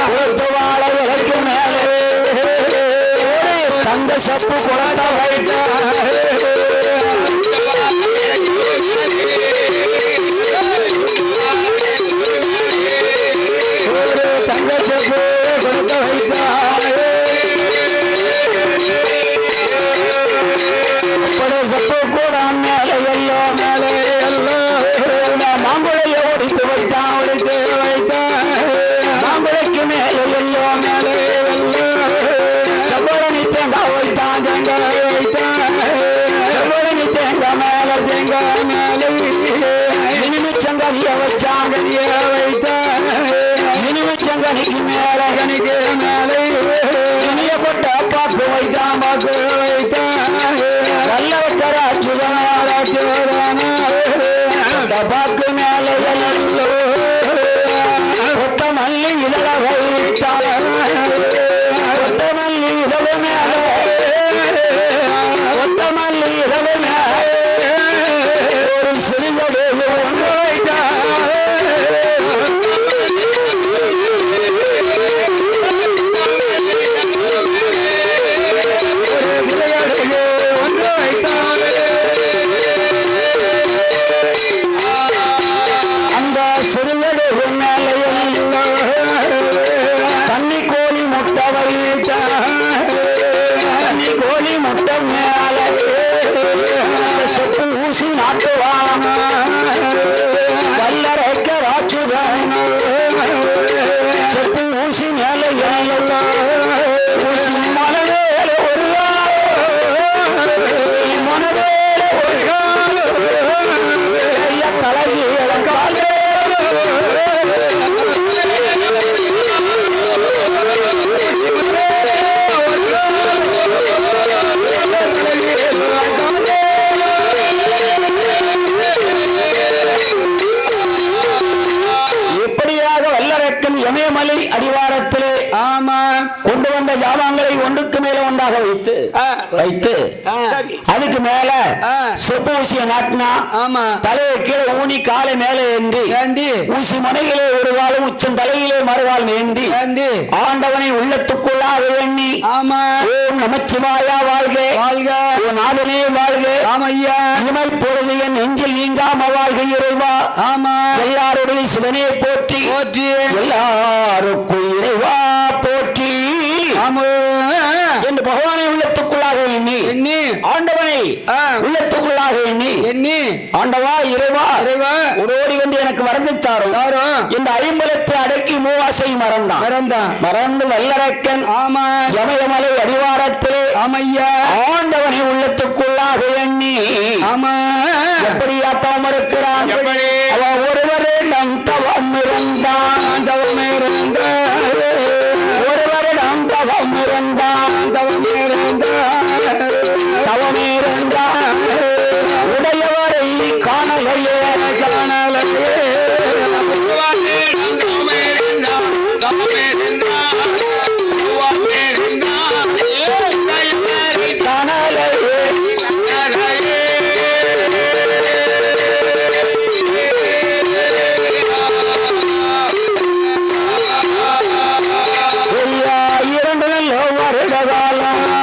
புறத்து வாழ விலைக்கு மேலே அந்த சப்பு குழந்தை வைத்த வைத்து அதுக்கு மேல செப்பு ஊசியை நாட்டினா தலையை கீழே ஊனி காலை மேலே ஏந்தி ஊசி முனையிலே ஒரு காலம் உச்சம் தலையிலே மறுகால் ஏந்தி ஆண்டவனை உள்ளத்துக்குள்ளாக எண்ணி ஓம் நமச்சிவாயா வாழ்க வாழ்க நாதனே வாழ்க ஆமையா இமை பொழுது என் நெஞ்சில் நீங்காம வாழ்க இறைவா ஆமா எல்லாருடைய சிவனே போற்றி போற்றி எல்லாருக்கும் இறைவா போற்றி என்று பகவானை உள்ளத்துக்குள்ளாக எண்ணி ஆண்டவனை உள்ளத்துக்குள்ளாக எண்ணி ஆண்டவா இறைவா இறைவா ஓடி வந்து எனக்கு வரந்துத்தாரும் இந்த ஐம்பலத்தை அடக்கி மூவாசை மறந்து வல்லரக்கன் ஆமா யமயமலை அடிவாரத்தில் ஆமையா ஆண்டவனை உள்ளத்துக்குள்ளாக எண்ணி ஆமா எப்படி அப்பம் இருக்கிறான் அவன் ஒருவரே நம் தவம் இருந்தான் ஒருவரே நம் தவம் இருந்தான் உடையவரை காணலையே இரண்டு நல்ல வருடகாலம்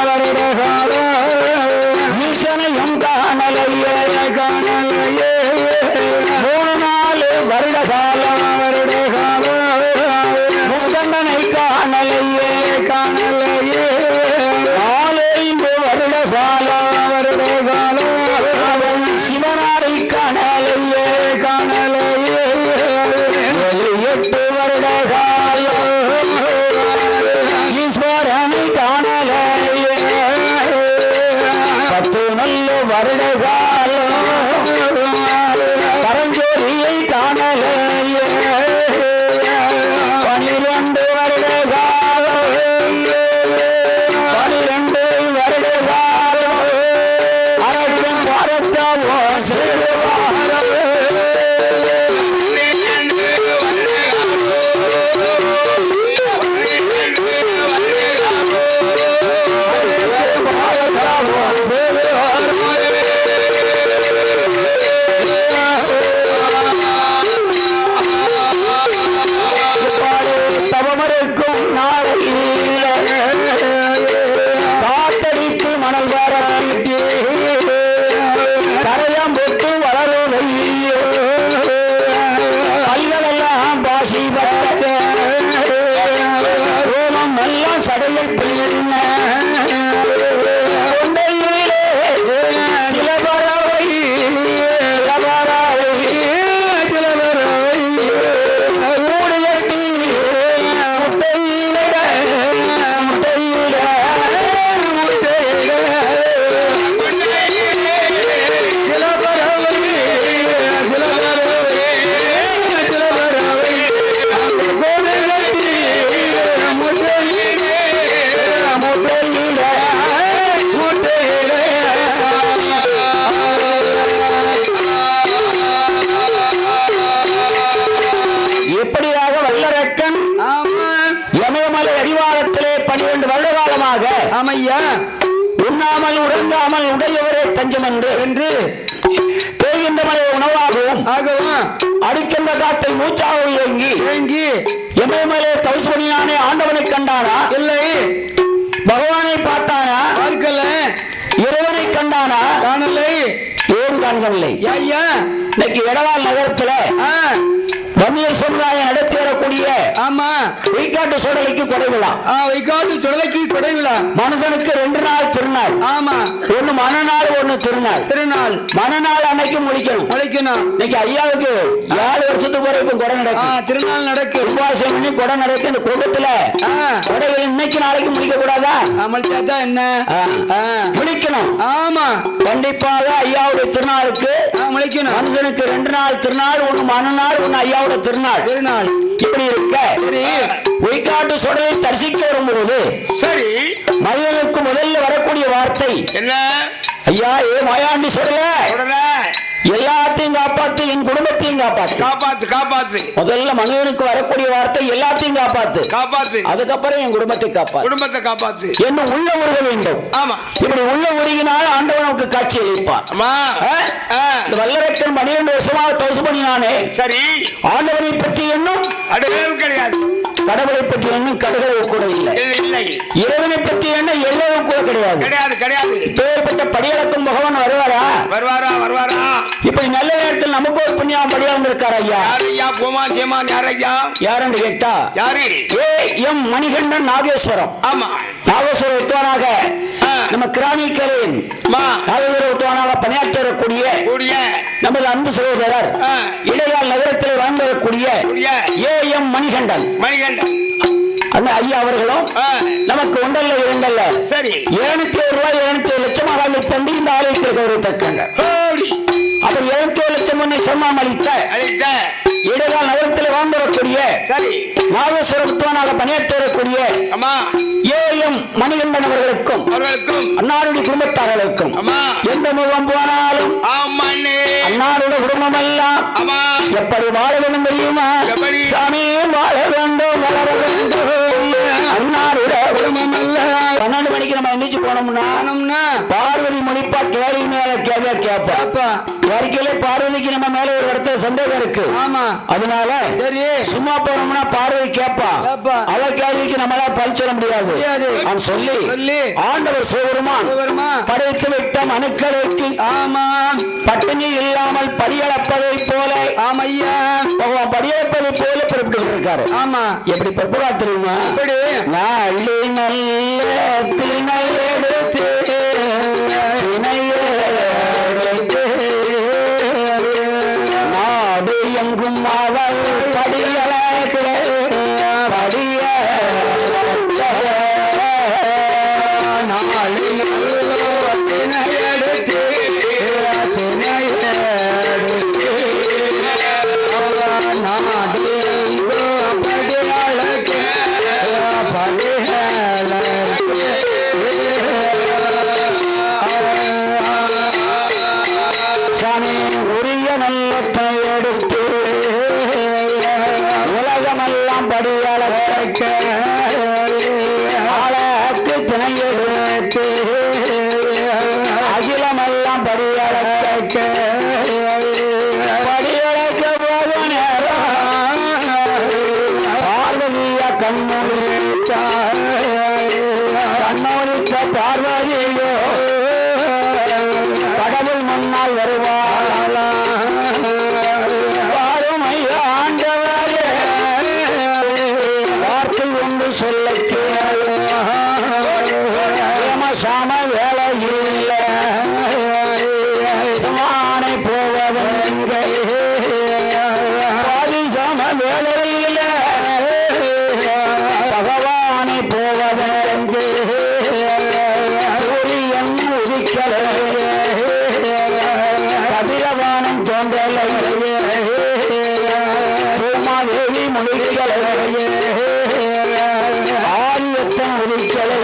உண்ணாமல் உறங்காமல் உடையவரே தஞ்சம் என்று பெய்கின்ற மழை உணவாகவும் அடிக்கின்ற காற்றை மூச்சாக இயங்கி எமயமலே தவசுபணியானே ஆண்டவனை கண்டானா இல்லை பகவானை பார்த்தானா பார்க்கல இறைவனை கண்டானா காணலை ஏன் காண்கவில்லை ஐயா இன்னைக்கு எடவால் நகரத்துல வன்னியர் சமுதாயம் நடத்தி வரக்கூடிய ஆமா வைகாட்டு சுடலைக்கு கொடை விழா வைகாட்டு சுடலைக்கு கொடை விழா மனுஷனுக்கு 2 நாள் திருநாள் ஆமா ஒண்ணு மனநாள் ஒண்ணு திருநாள் மனநாள் அன்னைக்கு முடிக்கணும் இன்னைக்கு ஐயாவுக்கு 7 வருஷத்துக்கு போற இப்ப கொடை நடக்கும் திருநாள் நடக்கு உபாசம் பண்ணி கொடை நடக்கு இந்த குடும்பத்துல கொடைகள் இன்னைக்கு நாளைக்கு முடிக்க கூடாதா முடிச்சாதான் என்ன முடிக்கணும் ஆமா கண்டிப்பாக ஐயாவுடைய திருநாளுக்கு முடிக்கணும் மனுஷனுக்கு 2 நாள் திருநாள் ஒண்ணு மனநாள் ஒண்ணு ஐயாவுடைய திருநாள் இப்படி இருக்க வைகாட்டு சுடலை தரிசிக்க வரும்பொழுது சரி மனிதனுக்கு முதல்ல வரக்கூடிய வார்த்தை என்ன ஐயா ஏ மாயாண்டி சுடல எல்லாத்தையும் காப்பாத்து என் குடும்பத்தையும் காப்பாத்து முதல்ல மனிதனுக்கு வரக்கூடிய வார்த்தை எல்லாத்தையும் காப்பாத்து அதுக்கப்புறம் என் குடும்பத்தை காப்பாத்து என்ன உள்ள உருக வேண்டும் ஆமா இப்படி உள்ள உருகினால் ஆண்டவனுக்கு காட்சி அளிப்பான் வல்லரக்கன் 12 வருஷமாக தோசு பண்ணினானே சரி ஆண்டவனை பற்றி என்னும் அடையாளம் கிடையாது கடவுளை பற்றி எண்ணும் கடுகளவு கூட இல்லை இறைவனை பற்றி என்ன எல்லவும் கூட கிடையாது பேர்பட்ட படியளக்கும் பகவான் வருவாரா இப்படி நல்ல நேரத்தில் நமக்கு ஒரு புண்ணியம் படியாளம் இருக்கார் ஐயா யாருன்னு கேட்டா எம் மணிகண்டன் நாகேஸ்வரம் ஆமா நாகேஸ்வர உத்தவனாக நம்ம கிராமிக்கரின் நாகேஸ்வர உத்தவனாக பணியாற்றி வரக்கூடிய நமது அன்பு சகோதரர் இடையால் நகரத்தில் வாழ்ந்து வரக்கூடிய எம் மணிகண்டன் ஐயா அவர்களும் நமக்கு ஒன்றல்ல இரண்டல்ல சரி 701 ரூபாய் 707 லட்சம் ஆகாமல் தந்து இந்த ஆலயத்திற்கு கௌரவித்திருக்காங்க அவர் 707 லட்சம் முன்னை சொன்னாம் அளித்த இடையால் நகரத்தில் வாழ்ந்து வரக்கூடிய நாகேஸ்வர உத்தவனாக பணியாற்றி வரக்கூடிய எம் மணிகண்டன் அவர்களுக்கும் அன்னாருடைய குடும்பத்தார்களுக்கும் எந்த முகம் போனாலும் அன்னாருடைய குடும்பம் எல்லாம் எப்படி வாழ வேண்டும் தெரியுமா சாமி வாழ வேண்டும் வளர வேண்டும் அன்னாருடைய குடும்பம் அல்ல 12 மணிக்கு நம்ம எந்திரிச்சு போனோம்னா பார்வதி முடிப்பா கேள்வி மேல கேள்வியா கேட்பா யாருக்கையில பார்வதிக்கு நம்ம மேல ஒரு இடத்துல சந்தேகம் இருக்கு ஆமா அதனால சும்மா போனோம்னா பார்வதி கேட்பா அவ கேள்விக்கு நம்மளால பதில் சொல்ல முடியாது சொல்லி ஆண்டவர் சிவபெருமான் படைத்து விட்ட மனுக்களுக்கு ஆமா பட்டினி இல்லாமல் படியளப்பதை போல ஆமையா படியளப்பதை போல பிறப்பிட்டு இருக்காரு ஆமா எப்படி பிறப்புறா தெரியுமா நாளை நல்ல திணை எடுத்து நாடு எங்கும் அவள் படியள அகிலமெல்லாம் படியளக்க போக நேரம் பார்வதிய கண்ணொழித்த பார்வதியோ கடவுள் முன்னால் வருவாளா ஆண்டவரே வார்த்தை ஒன்று சொல்ல கேளு போவதென்று சூரியன் உதிக்கலை கதிரவானம் தோன்றலை பூமாதேவி முழிக்கலை ஆரியத்தன் உதிக்கலை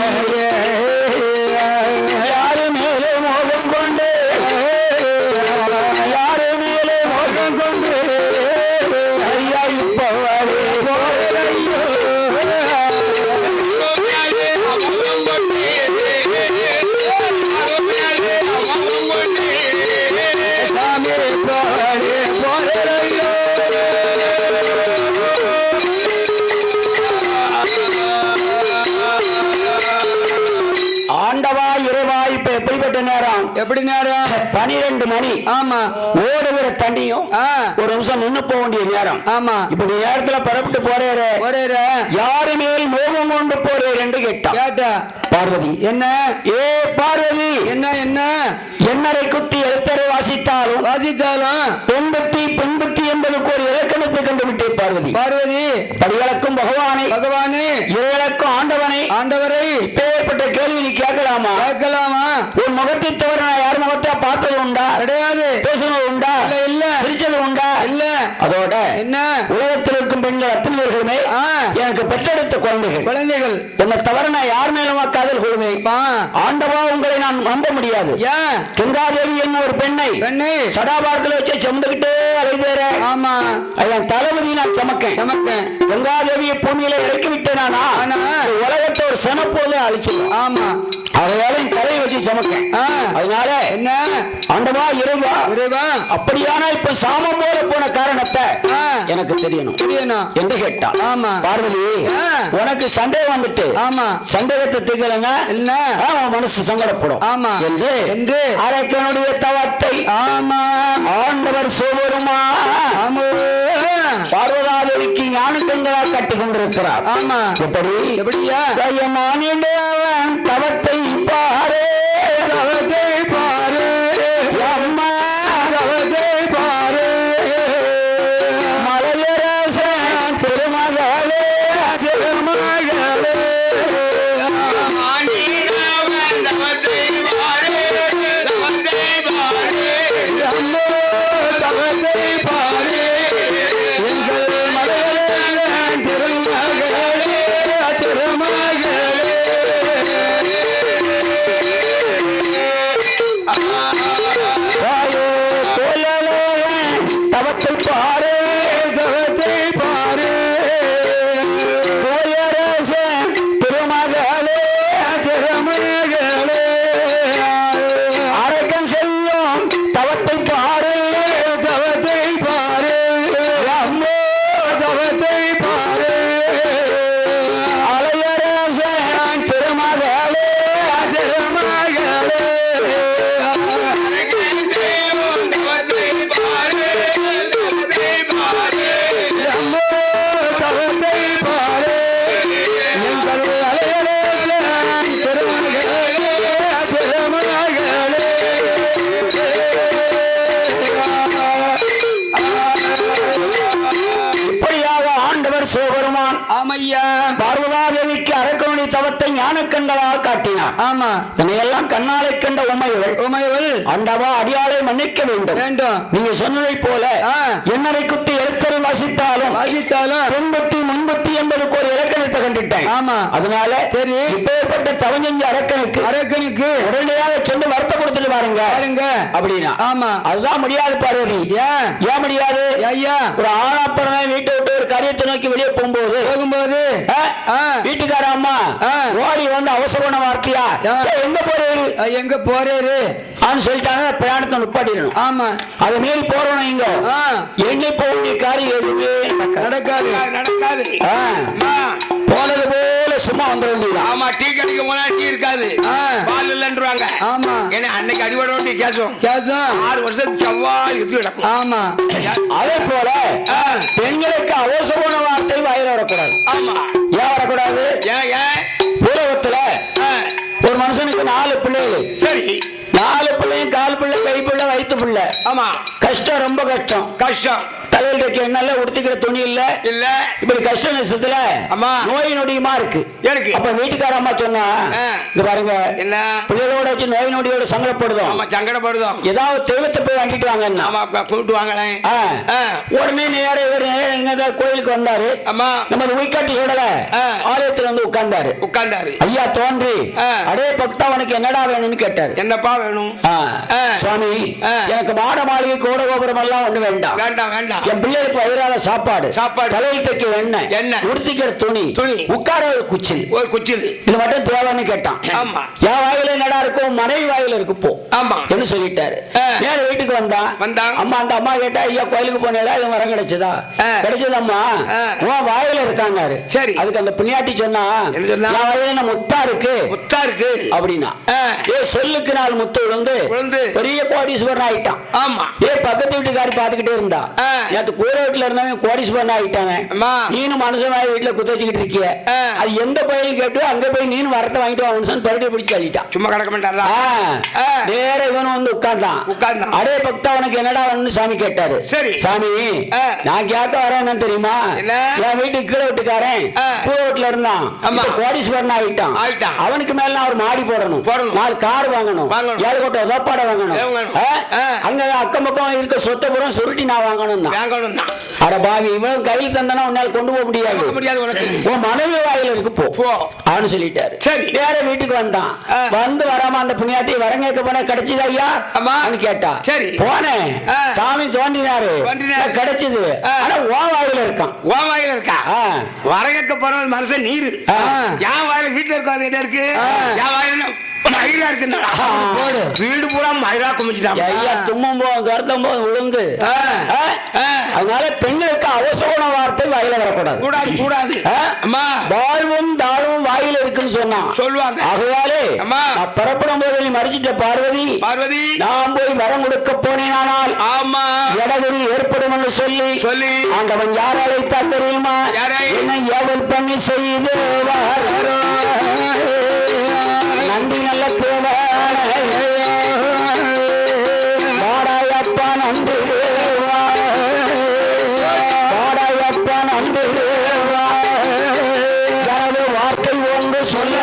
யாரு மேலே மோகம் கொண்டு யாரு மேலே மோகம் கொண்டு ஐயா இப்பவாறு போலையோ ஆண்டவா இறைவா இப்ப எப்படிப்பட்ட நேரம் எப்படி நேரம் 12 மணி ஆமா ஓடுகிற தண்ணியும் ஒரு நிமிஷம் நின்னு போக வேண்டிய நேரம் ஆமா இப்ப நீ நேரத்துல பரப்பிட்டு போறேரு யாரு மேல் மோகம் கொண்டு போறேன் என்று கேட்டா பார்வதி என்ன ஏ பார்வதி என்ன என்ன என்னரை குத்தி எழுத்தரை வாசித்தாலும் பெண்பட்டி என்பதற்கு ஒரு இலக்கணத்தை கண்டுவிட்டே பார்வதி படிகளுக்கும் பகவானே இறைகளுக்கும் ஆண்டவரை இப்பேற்பட்ட கேள்வி நீ கேட்கலாமா உன் முகத்தை தவிர நான் யார் முகத்தை பார்த்தது உண்டா கிடையாது பேசுனது உண்டா இல்ல சிரிச்சது உண்டா இல்ல அதோட என்ன உலகத்தில் இருக்கும் பெண்கள் அத்தனை பேர்களுமே எனக்கு பெற்றெடுத்த குழந்தைகள் என்னை தவிர நான் யார் மேலும் காதல் கொள்வேன் ஆண்டவா உங்களை நான் நம்ப முடியாது கங்காதேவி என்ன ஒரு பெண்ணை சடாபாரத்தில் வச்சு செம்ந்துகிட்டே அழைதேற ஆமா அதன் தளபதி நான் சமக்கேன் கங்காதேவியை பூமியில இறக்கி விட்டேன் உலகத்தை ஒரு செனப்போது அழிச்சிடும் ஆமா அதையால என் தலையை வச்சு சமக்கேன் அதனால என்ன ஆண்டவா இறைவா அப்படியானா இப்ப சாமம் போல போன காரணத்தை எனக்கு தெரியணும் என்று கேட்டான் ஆமா பார்வதி உனக்கு சந்தேகம் வந்துட்டு ஆமா சந்தேகத்தை தீர்க்கலங்க இல்ல மனசு சங்கடப்படும் ஆமா என்று அரக்கனுடைய தவத்தை ஆமா ஆண்டவர் சோபருமா பார்வதாதேவிக்கு ஞானக்கண்களா கட்டி கொண்டிருக்கிறார் ஆமா எப்படியா தவத்தை பாரு அம்மா தவத்தை பாரு மலையரச திருமகளே பார்வதாதேவிக்கு அரக்கனுடைய தவத்தை ஞானக்கண்களால் காட்டினார் ஆமா இதனையெல்லாம் கண்ணாலை கண்ட உமையவள் ஆண்டவா அடியாளை மன்னிக்க வேண்டும் நீங்க சொன்னதை போல என்னரை குத்தி எழுத்தரை வாசித்தாலும் பெண்பத்தி முன்பத்தி என்பதற்கு ஒரு இலக்கணத்தை கண்டுட்டேன் ஆமா அதனால சரி இப்பேற்பட்ட தவஞ்செஞ்ச அரக்கனுக்கு உடனடியாக சென்று வருத்த கொடுத்துட்டு பாருங்க அப்படின்னா ஆமா அதுதான் முடியாது பார்வதி ஏன் முடியாது ஐயா ஒரு ஆணாப்பறனை வீட்டை விட்டு ஒரு காரியத்தை நோக்கி வெளியே போகும்போது வீட்டுக்கார அம்மா ஓடி வந்து அவசரமான வார்த்தையா எங்க போறேரு சொல்லிட்டாங்க பிரயாணத்தை நிப்பாட்டிடணும் ஆமா அதை மீறி போறோம் இங்க எங்க போக வேண்டிய காரியம் எதுவுமே நடக்காது போனது போல சும்மா வந்துட முடியும் ஆமா டீ கடைக்கு போனா டீ இருக்காது பால் இல்லன்றாங்க ஆமா ஏன்னா அன்னைக்கு அடிபட வேண்டிய கேசம் 6 வருஷத்துக்கு செவ்வாய் எடுத்து கிடக்கும் ஆமா அதே போல பெண்களுக்கு அவசரமான வார்த்தை வாயில வரக்கூடாது ஆமா ஏன் வரக்கூடாது ஏன் உலகத்துல ஒரு மனுஷனுக்கு 4 பிள்ளைகள் சரி 4 பிள்ளையும் கால் பிள்ளை கை பிள்ளை வயிற்று பிள்ளை ஆமா கஷ்டம், ரொம்ப கஷ்டம். கஷ்டம். தலையில் இருக்க எண்ணெயில உடுத்திக்கிற துணி இல்ல. இப்படி கஷ்ட நஷ்டத்துல நோய் நொடியுமா இருக்கு. அப்ப வீட்டுக்கார அம்மா சொன்னா, இங்க பாருங்க, என்ன பிள்ளைகளோட வச்சு நோய் நொடியோட சங்கடப்படுதோம். சங்கடப்படுதோம். ஏதாவது தெய்வத்தை போய் வாங்கிட்டு வாங்க. கூப்பிட்டு வாங்களேன். உடனே நேர இவர் கோயிலுக்கு வந்தாரு. நம்ம உயிக்காட்டி சொல்லல, ஆலயத்துல வந்து உட்கார்ந்தாரு. ஐயா தோன்றி, அடே பக்தா உனக்கு என்னடா வேணும்னு கேட்டாரு. என்னப்பா வேணும்? சுவாமி, எனக்கு மாட மாளிகை கோட கோபுரம் எல்லாம் ஒண்ணு வேண்டாம். வேண்டாம். என் பிள்ளைகளுக்கு வயிறால சாப்பாடு, தலையில் தைக்க எண்ணெய், உடுத்திக்கிற துணி, உட்கார ஒரு குச்சில் இது மட்டும் தேவைன்னு கேட்டான். என் வாயில என்னடா இருக்கும், மனைவி வாயில இருக்கு போ என்ன சொல்லிட்டாரு. நேர வீட்டுக்கு வந்தான். அம்மா அந்த அம்மா கேட்டா, ஐயா கோயிலுக்கு போனேடா, இது வரம் கிடைச்சதா? கிடைச்சது அம்மா, உன் வாயில இருக்காங்க. சரி. அதுக்கு அந்த பிள்ளையாட்டி சொன்னா, வாயில முத்தா இருக்கு அப்படின்னா, சொல்லுக்கு நாள் முத்து விழுந்து பெரிய கோடீஸ்வரன் ஆயிட்டான். ஆமா. பக்கத்து வீட்டுக்காரி பாத்துக்கிட்டே இருந்தா. நேத்து கூரோட்ல இருந்தவன் கோடீஸ்வரன் ஆயிட்டாங்க. நீனும் மனுஷனாய் வீட்டுல குத்தச்சிக்கிட்டு இருக்கிய, அது எந்த கோயில் கேட்டு அங்க போய் நீனும் வரத்தை வாங்கிட்டு மனுஷன் பரட்டி பிடிச்சு தள்ளிட்டான். சும்மா கிடக்க மாட்டாரா? வேற இவனும் வந்து உட்கார்ந்தான். அடே பக்தா உனக்கு என்னடா வேணும்னு சாமி கேட்டாரு. சரி சாமி, நான் கேட்க வரேன் என்ன தெரியுமா, என் வீட்டுக்கு கீழே வீட்டுக்காரன் கூரோட்ல இருந்தான், கோடீஸ்வரன் ஆயிட்டான். அவனுக்கு மேல நான் ஒரு மாடி போடணும், 4 கார் வாங்கணும், 7 கோட்டை உதப்பாட வாங்கணும். அங்க அக்கம் பக்கம் இருக்க சொத்தை புறம் சுருட்டி நான் வாங்கணும். அட பாவி, இவன் கையில் தந்தனா உன்னால கொண்டு போக முடியாது. உன் மனைவி வாயில இருக்கு போ அவனு சொல்லிட்டாரு. சரி. வேற வீட்டுக்கு வந்தான். வந்து வராம அந்த புண்ணியாட்டி வரம் கேட்க போன கிடைச்சது ஐயா அவனு கேட்டா. சரி போனேன். சாமி தோன்றினாரு, கிடைச்சது. ஆனா உன் வாயில இருக்கான். வரம் கேட்க போற மனுஷன் நீரு என் வாயில வீட்டுல இருக்காது. என்ன இருக்கு என் வாயில மயிரா இருக்கு. வீடு பூரா மயிரா குமிச்சுட்டான். தும்மும் போதும் கருத்தம் போதும் விழுந்து. அதனால பெண்களுக்கு அவசர வார்த்தை வாயில வரக்கூடாது. கூடாது. வாழ்வும் தாழ்வும் வாயில இருக்குன்னு சொன்னான் சொல்லுவாங்க. ஆகையாலே நான் புறப்படும் போது நீ மறிச்சிட்ட பார்வதி, நான் போய் வரம் கொடுக்க போனேனால் இடவெளி ஏற்படும் என்று சொல்லி ஆண்டவன் யார் அழைத்தான் தெரியுமா? என்னை ஏவல் பண்ணி செய்து நன்றி நல்ல வாடாயப்பா நன்றி வாடாயப்பா நன்றி வார்த்தை ஒன்று சொல்ல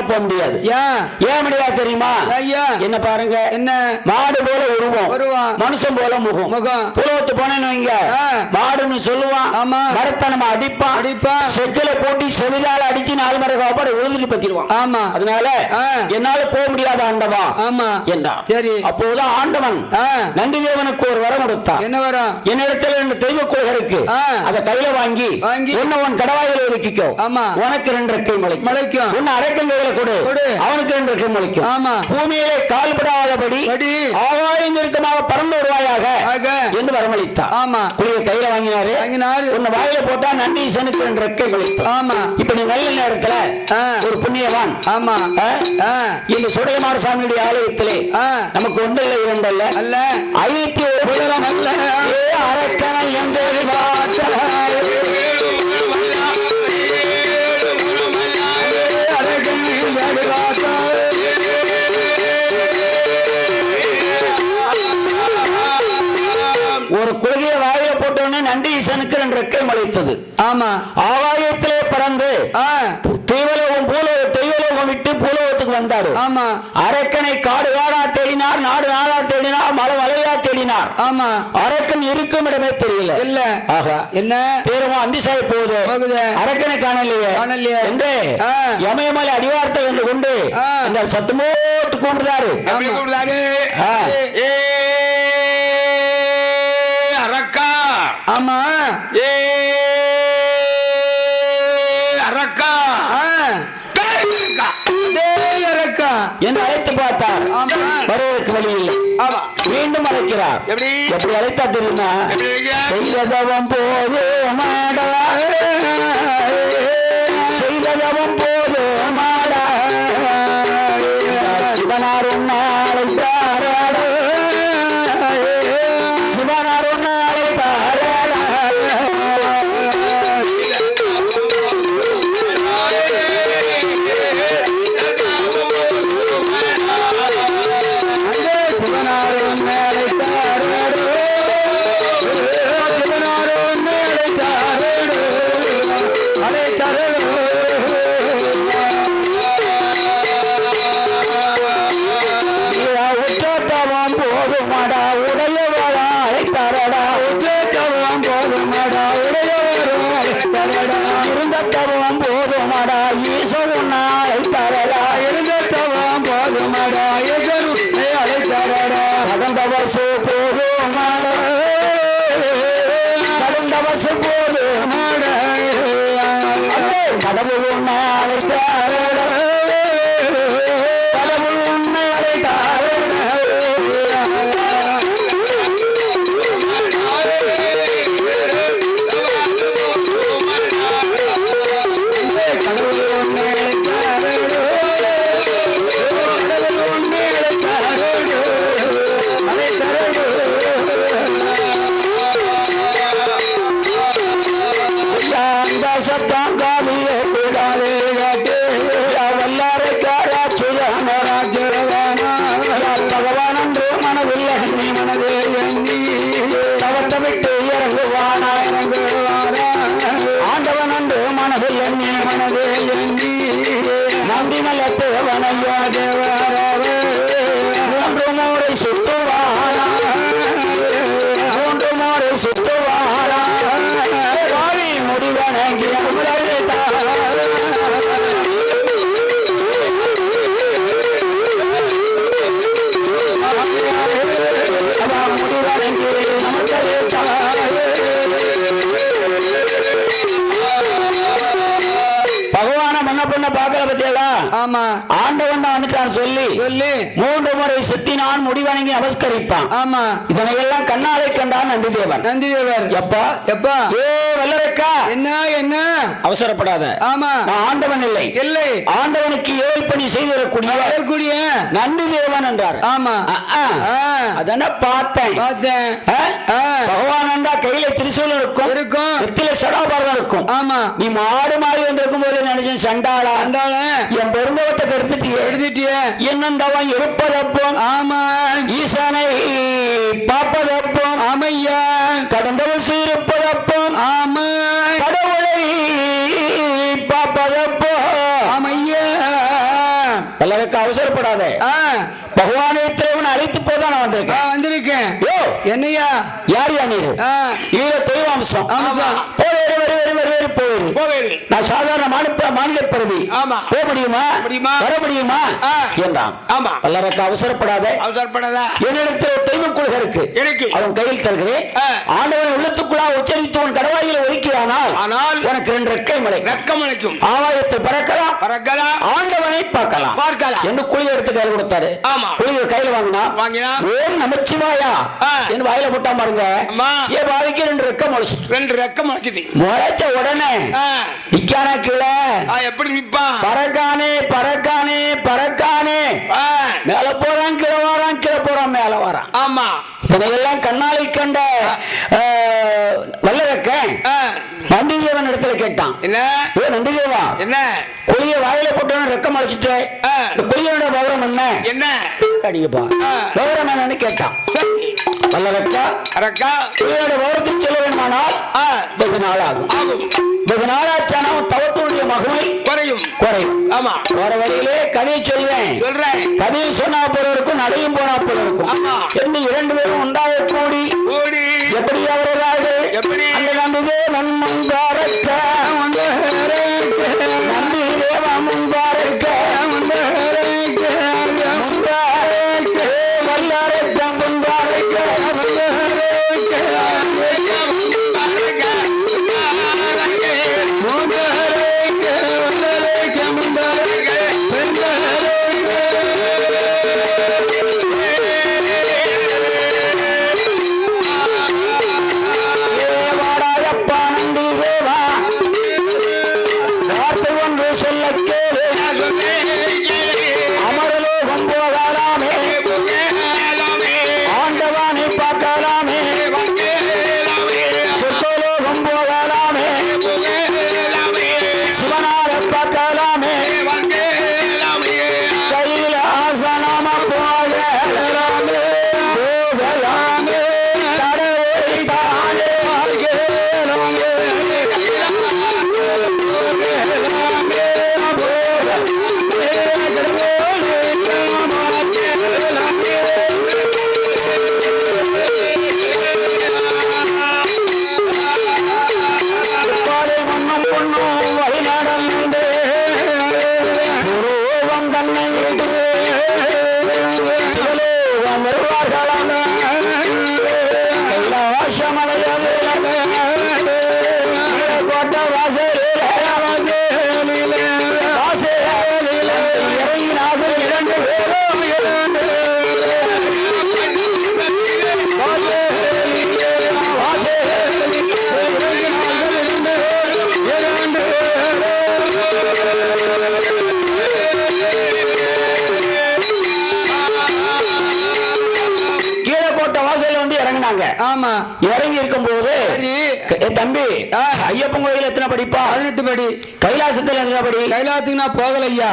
போக முடியாது. ஏன் முடியாது தெரியுமா? என்ன பாருங்க, என்ன மாடு போல உருவம், மனுஷன் போல முகம். புலவத்து போனேன்னு வைங்க, மாடுன்னு சொல்லுவான், மரத்தனமா அடிப்பான், செக்கில போட்டி செவிதால அடிச்சு 4 மணி காப்பாடு விழுந்துட்டு பத்திடுவான். ஆமா. அதனால என்னால போக முடியாத ஆண்டவா என்றான். சரி. அப்போதான் ஆண்டவன் நந்தி தேவனுக்கு ஒரு வரம் கொடுத்தான். என்ன வரம்? என்னிடத்தில் 2 தெய்வ குலகருக்கு அதை கையில வாங்கி உன் கடவாயில ஒதுக்கிக்கோ. உனக்கு 2 ரெக்கை முளைக்கும். உன்னை அரக்கன் கையில கொடு, அவனுக்கு 2 ரெக்கை முளைக்கும். ஆமா. பூமியிலே கால்படாதபடி ஆகாயம் நெருக்கமாக பறந்து வருவாயாக என்று வரமளித்தார். ஆமா. புளிய கையில வாங்கினாரு. உன்னை வாயில போட்டா நண்டீசனுக்கு 2 ரெக்கை முளைக்கும். ஆமா. இப்ப நீ நல்ல நேரத்துல ஒரு புண்ணியவான். ஆமா. இந்த சுடலைமாறு சாமியுடைய ஆலயத்திலே நமக்கு 1 இல்லை 2 அல்ல 51 அல்ல அரக்கனை எங்கள் ஒரு குறுகிய வாயில போட்டோன்னு நண்டீசனுக்கு 2 ரெக்கை முளைத்தது. ஆமா. ஆகாயத்திலே பறந்து தெய்வலோகம் தெய்வலோகம் விட்டு பூலோகத்துக்கு வந்தாரு. ஆமா. அரக்கனை காடு காடா தேடினார், நாடு நாடா தேடினார், மலை மலையா தேடினார். ஆமா. அரக்கன் இருக்கும் இடமே தெரியல. இல்ல. ஆகா, என்ன பேருமா அந்திசாய் போகுது, அரக்கனை காணலையே என்று யமயமலை அடிவாரத்தை என்று கொண்டு அந்த சத்தமோட்டு கூப்பிடுறாரு. அரக்கா. ஆமா. அரக்கா என்று அழைத்து பார்த்தார். வருவதற்கு வழி இல்லை. மீண்டும் அழைக்கிறார். எப்படி அழைத்தா தெரியுமா? செய்தவம் போது மாடா, செய்தவம் போது மாடா, சிவனார் ஒன்னு அழைத்தார், சிவனார் ஒன்னு அழைத்தார். கடவுள் உன்னை அழைத்தார், கடவுள் உன்னை அழைத்தார். கடவுள் உன்னை அழைத்தார், கடவுள் உன்னை அழைத்தார். அந்த சத்தம் காவியே பகவான் என்று மனதில் எண்ணி மனதே எண்ணி தவத்தை விட்டு இறங்குவானா, ஆண்டவன் என்று மனதில் எண்ணி மனதே எண்ணி நந்தி மலத்து வனையா தேவராவே 3 முறை சுத்துவாரா, 3 முறை சுத்துவாரா, வாழி முடிவனங்கி ஆண்டவன் வந்துட்டான் சொல்லி 3 முறை சுத்தினான், முடிவணங்கி நமஸ்கரித்தான். ஆமா. இதனை எல்லாம் கண்ணாலை கண்டான் நந்திதேவன். நந்திதேவர் எப்பா எப்பா ஏ வல்லரைக்கா, என்ன என்ன அவசரப்படாத. ஆமா, நான் ஆண்டவன் இல்லை இல்லை, ஆண்டவனுக்கு ஏழ் பணி செய்திடக்கூடிய நந்திதேவன் என்றார். ஆமா. அதன பார்த்தேன் பகவான் என்றா கையில திரிசூலம் இருக்கும், வெத்தில சடாபாரம் இருக்கும். ஆமா. நீ மாடு மாறி வந்திருக்கும் போது நினைச்சேன் சண்டாளா என் பெருந்தவத்தை எடுத்துட்டிய என்னந்தவன் இருப்பதப்போம். ஆமா. ஈசனை பார்ப்பதப்போம். ஆமையா. கடந்தவன் இருப்பதப்போம். ஆமா. கடவுளை பார்ப்பதப்போ. ஆமையா. எல்லாருக்கும் அவசரப்படாத. பகவானை அழைத்து போதான் நான் வந்திருக்கேன். யோ என்னையா யார் யா நீர்? ஈர தெய்வாம்சம். போயிரு. நான் சாதாரண மாநில பிரதி போக முடியுமா வர முடியுமா என்றான். வல்லரக்க அவசரப்படாத என்னிடத்தில் தெய்வ கொள்கை இருக்கு அவன் கையில் தருகிறேன். ஆண்டவன் உள்ளத்துக்குள்ளா உச்சரித்து உன் கடவாயில் ஒதுக்கியானால் உனக்கு 2 ரெக்கை முளைக்கும். ஆகாயத்தில் பறக்கலாம் ஆண்டவனை பார்க்கலாம் என்று குழி எடுத்து கையில் கொடுத்தாரு. குழியை கையில் வாங்கினா ஓம் நமச்சிவாயா என்று வாயில போட்டா பாருங்க. ஏன் பாவிக்கு 2 ரெக்கை முளைச்ச உடனே நிக்கானா கீழே எப்படி நிப்பான்? பறக்கானே மேல போறான் கீழே போறான் மேல வரான். ஆமா இதெல்லாம் கண்ணாலை கண்ட வல்லரக்க நந்திதேவன் இடத்துல கேட்டான். என்ன நந்திதேவா என்ன குழிய வாயில போட்டு ரெக்கம் அழைச்சிட்டு இந்த குழியோட பௌரம் என்ன அடிக்கப்பா பௌரம் என்னன்னு கேட்டான். வல்லரக்கா குழியோட பௌரத்தை சொல்ல வேண்டுமானால் வெகு நாள் ஆகும். வெகு நாளாச்சான தவத்துடைய மகிமை குறையும். ஆமா போற வழியிலே கதையை சொல்றேன். கதையை சொன்னா போல இருக்கும் நடையும் போனா போல இருக்கும். என்று 2 பேரும் உண்டாக கூடி எப்படி அவர்கள் எப்படி அந்த நம்பிதே நன்மங்காரக்க நம்பிதேவ முன்பாரக்க வல்லாரக்கம் முன்பாரக்க இறங்கி இருக்கும் போது தம்பி ஐயப்பன் கோயில் எத்தனை படிப்பா? 18 படி. கைலாசத்தில் எத்தனை படி? கைலாசத்துக்கு நான் போகலையா?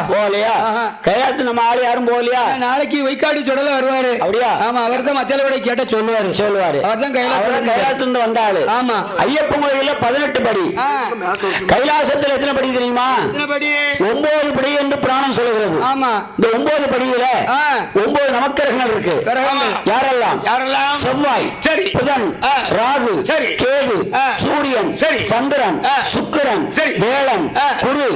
கைலாசத்துக்கு நம்ம ஆளு யாரும் போகலையா? நாளைக்கு வைக்காடி சுடல வருவாரு. அப்படியா? ஆமா அவர் தான் மத்தியால விட கேட்ட சொல்லுவாரு. அவர் தான் கைலாசத்துல வந்த ஆளு. ஆமா ஐயப்பன் கோயில 18 படி. கைலாசத்தில் எத்தனை படி தெரியுமா? 9 படி என்று புராணம் சொல்லுகிறது. ஆமா இந்த 9 படியில 9 நவக்கிரகங்கள் இருக்கு. யாரெல்லாம்? செவ்வாய், புதன், ராகு, கேது, சூரியன், சந்திரன், சுக்கிரன், வேளன், குரு.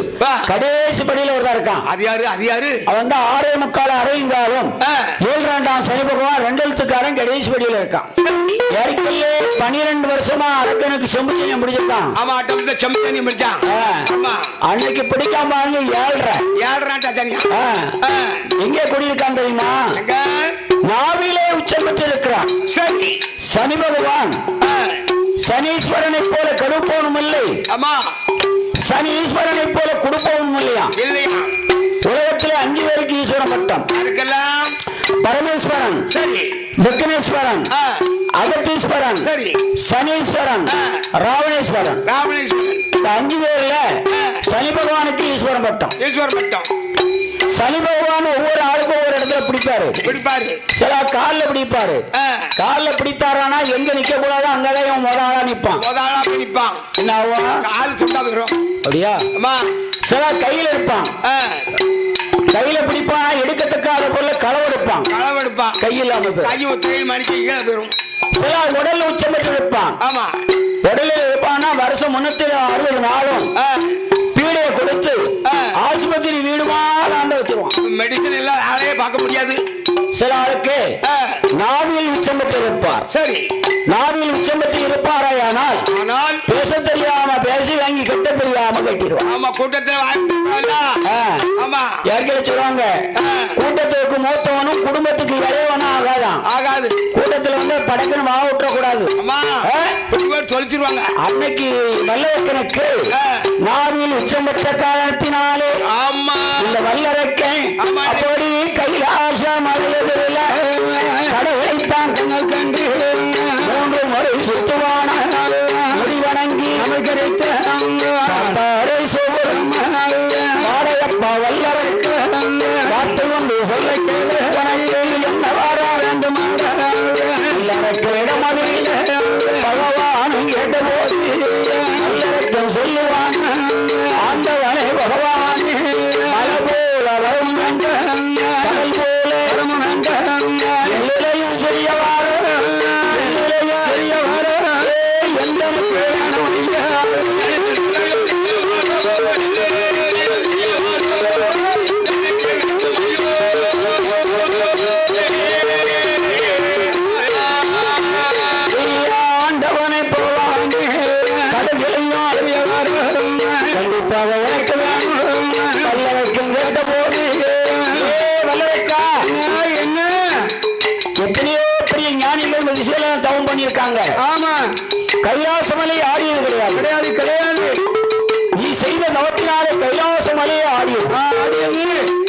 கடைசி படியில ஒருத்தர் இருக்கான். அது யாரு? அவன் தான் 6.25 அரைங்காலும் 7ஆம் சனி பகவான் 2 எழுத்துக்காரன் கடைசி படியில இருக்கான். ஏற்கனவே 12 வருஷமா அரக்கனுக்கு செம்பு முடிச்சிருக்கான். ஆமா செம்பு முடிச்சான். அன்னைக்கு பிடிக்காம 7.5 எங்கே குடியிருக்கான் தெரியுமா? நாவிலே உச்சம் பெற்று இருக்கிறான். சனி பகவான் சனீஸ்வரனை போல கடுப்பவனும் இல்லை. சனீஸ்வரனை போல கொடுப்பவனும் இல்லையா? உலகத்திலே 5 பேருக்கு ஈஸ்வரன் பட்டம். பரமேஸ்வரன், விக்னேஸ்வரன், அகத்தீஸ்வரன், சனீஸ்வரன், ராவணேஸ்வரன். இந்த 5 பேர்ல சனி பகவானுக்கு ஈஸ்வரன் பட்டம். சனி பகவான் ஒவ்வொரு ஆளுக்கும் ஒவ்வொரு இடத்துல பிடிப்பாரு. சில கால்ல பிடிப்பாரு. கால்ல பிடித்தாரானா எங்க நிக்க கூடாது அங்கதான் முத ஆளா நிப்பான். என்ன அப்படியா? சில கையில இருப்பான். கையில பிடிப்பானா எடுக்கத்தக்காத பொருள் களவெடுப்பான். கையில் சில உடல்ல உச்சம் பெற்று இருப்பான். உடலில் இருப்பானா வருஷம் 360 நாளும் பீடையை கொடுத்து ஆஸ்பத்திரி வீடுமாறு ஆண்ட வச்சிருவான். மெடிசன் எல்லாம் யாரையே பார்க்க முடியாது. சில ஆளுக்கு நாவியில் உச்சம் பெற்று இருப்பார். சரி, நாவியில் உச்சம் பெற்று இருப்பாராயானால் ஆனால் பேச தெரியாம பேசி வாங்கி கட்ட தெரியாம கட்டிடுவான். ஆமா, கூட்டத்தை வாங்கிட்டு ஆமா யாருக்கே சொல்லுவாங்க, கூட்டத்துக்கு மூத்தவனும் குடும்பத்துக்கு இளையவனும் ஆகாதான். ஆகாது. கூட்டத்துல வந்து படைக்கணும் மாவு விட்டுற கூடாது. ஆமா, சொல்லிச்சிருவாங்க. அன்னைக்கு வல்லரக்கனுக்கு நாவில் உச்சம் பெற்ற காரணத்தினாலே ஆமா இந்த வல்லரக்கன் அப்படி கைலாச மலையதில் கடவுளைத்தான் கண்ணல் கண்டு 3 முறை சுத்துவான முடிவணங்கி அமைக்கரைத்த வாடையப்பா வல்லரக்க வார்த்தை கொண்டு சொல்ல கேளு என்ன வர வேண்டும் வல்லரக்கிடமதில் பகவானும் கேட்டபோது வல்லரக்கம் சொல்லுவான், ஆண்டவனே பகவான் மலை போல வரும் கடல் போல எல்லையும் செய்யவாறு எந்த ஆண்டவனை போவாங்க கடற்களையும் கண்டிப்பாக எனக்கு வல்லரக்கம் கேட்ட போது வல்லரக்கா என்ன எத்தனையோ பெரிய ஞானிகள் விஷயம் தவம் பண்ணியிருக்காங்க. ஆமா, கைலாசமலை ஆடியது கிடையாது. கிடையாது கிடையாது. நீ செய்த நவத்தினாலே கைலாசமலையே ஆடியது.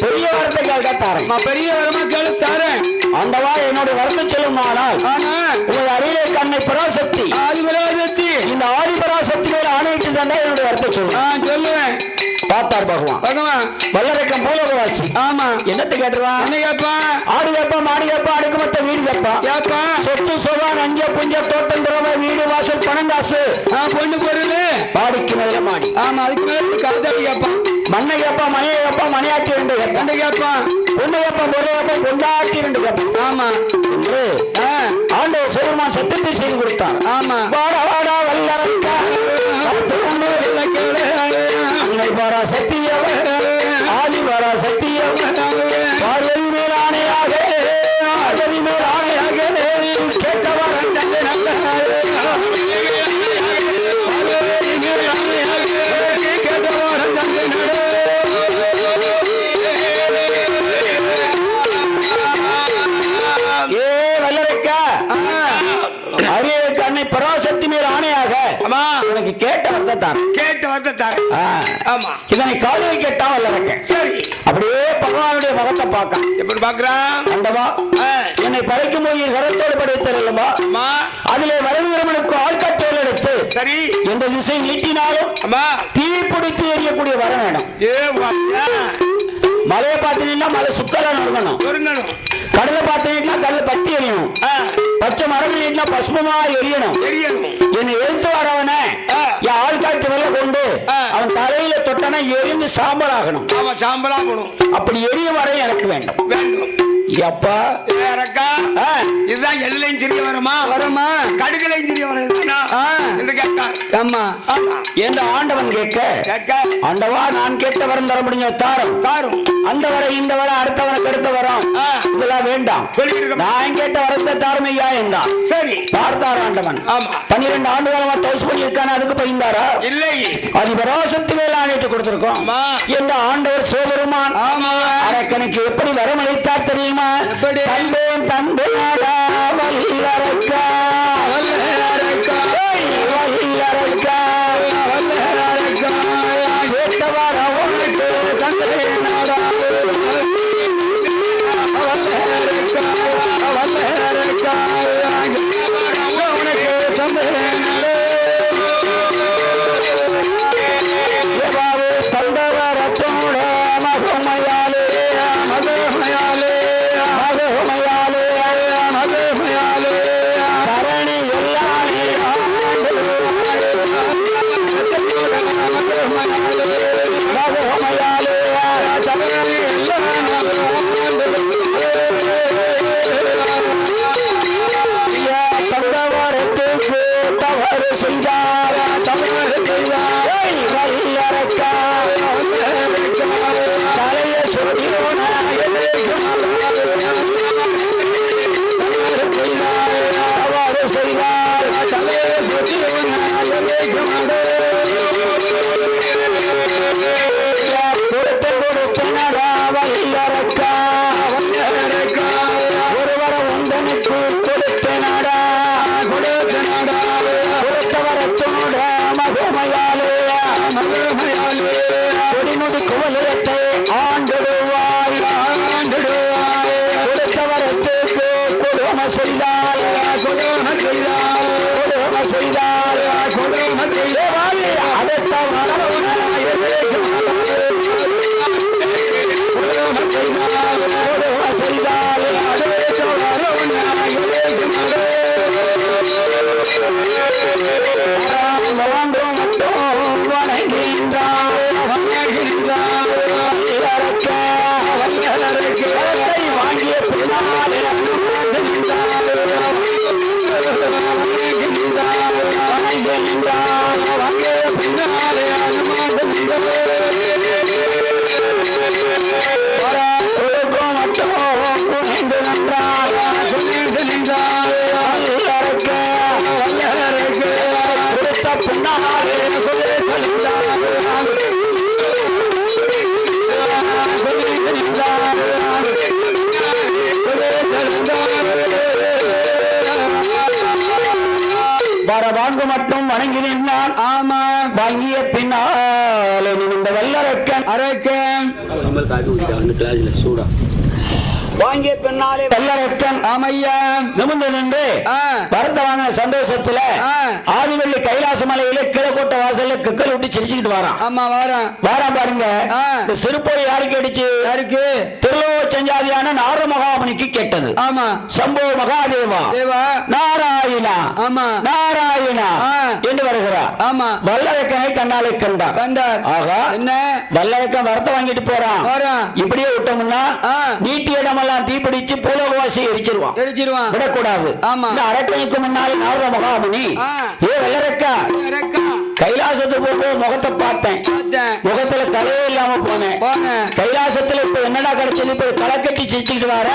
பெரிய வரத்தை கேட்டாரன். பெரிய வரமா கேளுத்தாரன். ஆண்டவா என்னோட வரத்தை சொல்லுமானால் உங்கள் அருளே கண்ணை பராசக்தி ஆதிபராசக்தி இந்த ஆதிபராசக்தி மேல ஆணையிட்டு தாண்டா என்னுடைய வரத்தை சொல்லுவேன். பார்த்தார் பகவான் வல்லரக்கம் பூலகவாசி. ஆமா, என்னத்தை கேட்டுருவான்? என்ன கேட்பான்? ஆடு கேட்பான், மாடு கேட்பான், அடுக்குமத்த வீடு கேட்பான். சொத்து சோகா நஞ்ச புஞ்ச தோட்டம் திறமை வீடு வாசல் பணம் காசு பொண்ணு பொருள் பாடிக்கு மேல மாடி. ஆமா, அதுக்கு மேல கருத்தாடி கேட்பான். மண்ணை கேட்பான், மனையை கேட்பான், மனையாட்டி 2 கேட்பான். பொண்ணு கேட்பான், பொருள் கேட்பான், கொண்டாட்டி 2 கேட்பான். ஆமா என்று ஆண்டவர் சிவருமான் சத்தியத்தை செய்து கொடுத்தார். ஆமா, வாடா வாடா வல்லரக்கா அன்னை பாரா சத்தியவ ஆதி பாரா சத்தியவ பார்வதி மேல் ஆணையாக ஆதவி மேல் ஆணையாக கேட்டவர் ஏ வல்லரக்கா அரியருக்கு அன்னை பராசக்தி மேல் ஆணையாக உனக்கு கேட்ட வரத்தை தான். கேட்ட வரத்தை தான். ஆமா, இதனை காலையில் கேட்டா வல்லரக்க. சரி, அப்படியே பகவானுடைய முகத்தை பார்க்க. எப்படி பார்க்கிறான்? அந்தவா என்னை படைக்கும் போது கரத்தோடு படைத்தல்லவா, அதிலே வரவிரமனுக்கு ஆள்காட்டோடு எடுத்து சரி எந்த திசை நீட்டினாலும் தீ பிடித்து எரியக்கூடிய வர வேணும். மலையை பார்த்தீங்கன்னா மலை சுத்தலா நொறுங்கணும். கடலை பார்த்தீங்கன்னா கடல் பத்தி எரியணும். பச்சை மரங்கள் பசுமமா எரியணும். என்னை எழுத்து வரவன என் ஆள்காட்டு வெள்ள கொண்டு அவன் தலையில தொட்டன எரிந்து சாம்பல் ஆகணும். அப்படி எரிய வர எனக்கு வேண்டும். எப்பா இதுதான் எல்லையும் சிறிய வருமா கடுகளையும் சிறிய என்று ஆண்டவன் கேட்க ஆண்டவா நான் கேட்ட வரம் தர முடிஞ்ச தாரும் அந்த வரை இந்த வர அடுத்தவனுக்கு அடுத்த வரம் இதெல்லாம் வேண்டாம். நான் கேட்ட வரத்தை தாருமையா என்றான். சரி, பார்த்தார் ஆண்டவன். 12 ஆண்டு காலமா தோசு பண்ணி இருக்கான அதுக்கு பயந்தாரா? இல்லை, அது பராசக்தி மேல ஆணையிட்டு கொடுத்திருக்கோம் என்ற ஆண்டவர் சிவபெருமான் அரக்கனுக்கு எப்படி வரமளித்தார் தெரியுமா? தந்தேன் தந்தேடா வல்லரக்கா வல்லரக்கா வல்லரக்கா வல்லரக்கா கேட்டவார உனக்கு தந்தேனாடா வல்லரக்கா வல்லரக்கா உனக்கு தந்தேனாடா தந்தவரத்தோட மகமையாலே மகமையாலே கரணி எல்லாமே தந்தவரத்துக்கு குவலயத்தை ஆண்டிடுவாய் கொடுத்த வரத்துக்கு கொடுமை செய்தால் அடுத்த வாங்கிய பின்னாலே வாங்க மட்டும் வணங்கி நின்றான். ஆமா, வாங்கிய பின்னால் இந்த வல்லரக்கன் வாங்கிய பின்னாலே வல்லரக்கன் ஆமையா நிமிர்ந்து நின்று வரத வாங்கின சந்தோஷத்துல ஆதிவள்ளி கைலாச மலையில கிழக்கோட்டை வாசல்ல கிக்கல் விட்டு சிரிச்சுக்கிட்டு வாரான். ஆமா, வாரான் பாருங்க. சிறுபோய் யாருக்கு அடிச்சு? யாருக்கு? திருலோக செஞ்சாதியான நார மகாமுனிக்கு கேட்டது. ஆமா, சம்போ மகாதேவா நாராயணா. ஆமா, நாராயணா என்று வருகிறார். ஆமா, வல்லரக்கனை கண்ணாலை கண்டார். ஆகா, என்ன வல்லரக்கன் வரத்தை வாங்கிட்டு போறான். இப்படியே விட்டோம்னா நீட்டி இடம் தீப்பிடிச்சு பூலோகவாசி எரிச்சிருவான். விடக்கூடாது. ஆமா, அரக்கனுக்கு முன்னாலே நாரத மகாமுனி ஏ வெள்ளரக்கா கைலாசத்துக்கு போய் முகத்தை பார்த்தேன். முகத்துல கலையே இல்லாம போனேன். கைலாசத்துல இப்ப என்னடா கிடைச்சது? இப்ப களை கட்டி சிரிச்சுக்கிட்டு வர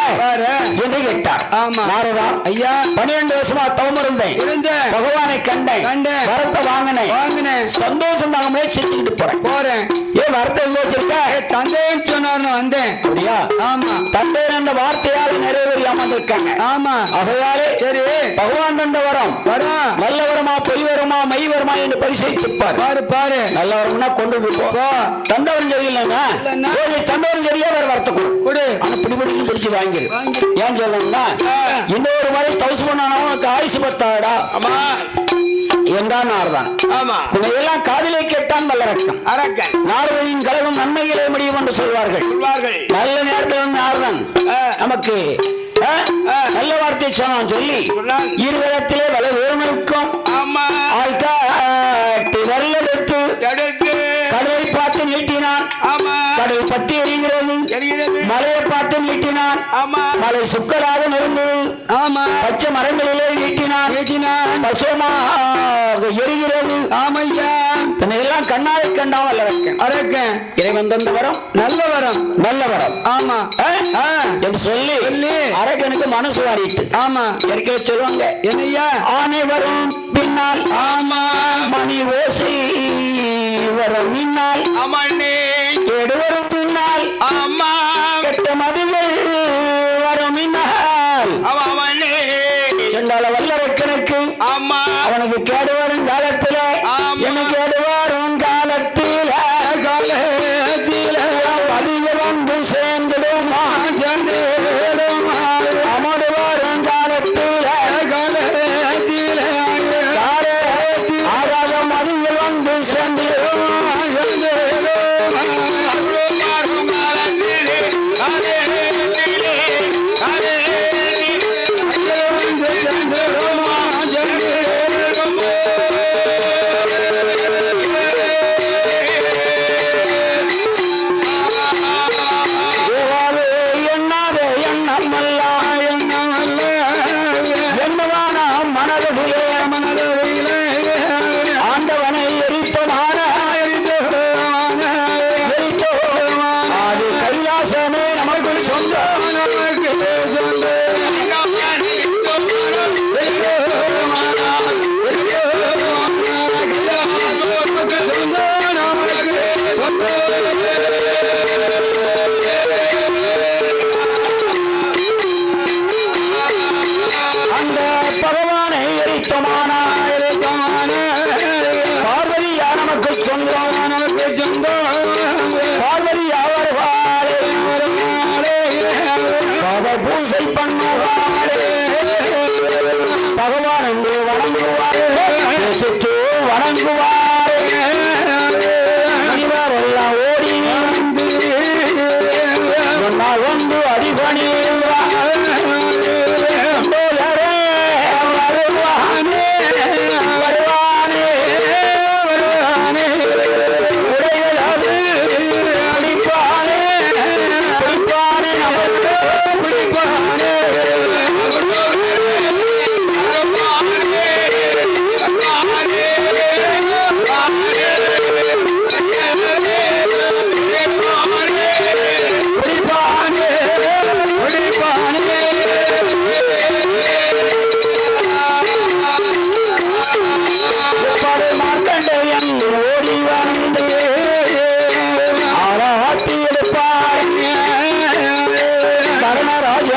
என்று கேட்டார். ஆமா, நாரதா ஐயா 12 வருஷமா தவம் இருந்தேன். பகவானை கண்டேன். வரத்தை வாங்கினேன். சந்தோஷம் தாங்க சிரிச்சுக்கிட்டு போறேன். ஏன் வரத்தை வச்சிருக்க? தந்தைன்னு சொன்னார் வந்தேன். அப்படியா? ஆமா, தந்தை அந்த வார்த்தையால நிறைவேறாம இருக்காங்க. ஆமா, ஆகையாலே சரி பகவான் தந்த வரம் நல்ல வரமா பொய் வரமா மெய் வரமா என்று பரிசீலிப்பார். பாரு நல்ல வரம்னா கொண்டு போ. தந்தவரம் சரியில்லைன்னா தந்தவரம் சரியா வேற வரத்தை கொடு. ஆனா பிடிபடி பிடிச்சு வாங்கிரு. ஏன் சொல்லணும்னா இன்னொரு மாதிரி தவசு பண்ணானவனுக்கு ஆயுசு பத்தாடா. ஆமா என்றான் நாரதான். ஆமா, இதையெல்லாம் காதிலே கேட்டான் வல்லரக்கன். நாரதனின் கழகம் நன்மையிலே முடியும் என்று சொல்வார்கள். நல்ல நேரத்தில் நாரதன் நமக்கு நல்ல வார்த்தை சொன்னான். சொல்லி இருவரத்திலே வல வேறுக்கும் எடுத்து கடலை பார்த்து நீட்டினான். கடல் பத்தி எரிகிறது. மலையை பார்த்து நீட்டினான். மலை சுக்கராக நெருந்தது. ஆமா, பச்சை மரங்களிலே நீட்டினான். பசுமாக எரிகிறது. ஆமையா, எல்லாம் கண்ணாலை கண்டான் வல்லரக்கன். இறைவன் தந்த வரம் நல்ல வரம். ஆமா என்று சொல்லி அரக்கனுக்கு மனசு வாரிட்டு. ஆமா, ஏற்கனவே சொல்லுவாங்க என்னையா ஆனை வரும் பின்னால். ஆமா, மணி ஓசை வரும் பின்னால். ஆமாண்ணே, கேடு வரும் பின்னால். ஆமா, கெட்ட மதிகள் வரும் பின்னால். ஆமாண்ணே, சென்றால வல்லரக்கனுக்கு. ஆமா, அவனுக்கு கேடு வரும் காலத்துல என்ன கேடு வரும் காலத்தில அதிக வந்து சேர்ந்துடுமா அமடு வரும் காலத்தில ஆகாத மதிகள் வந்து சேர்ந்துடும்.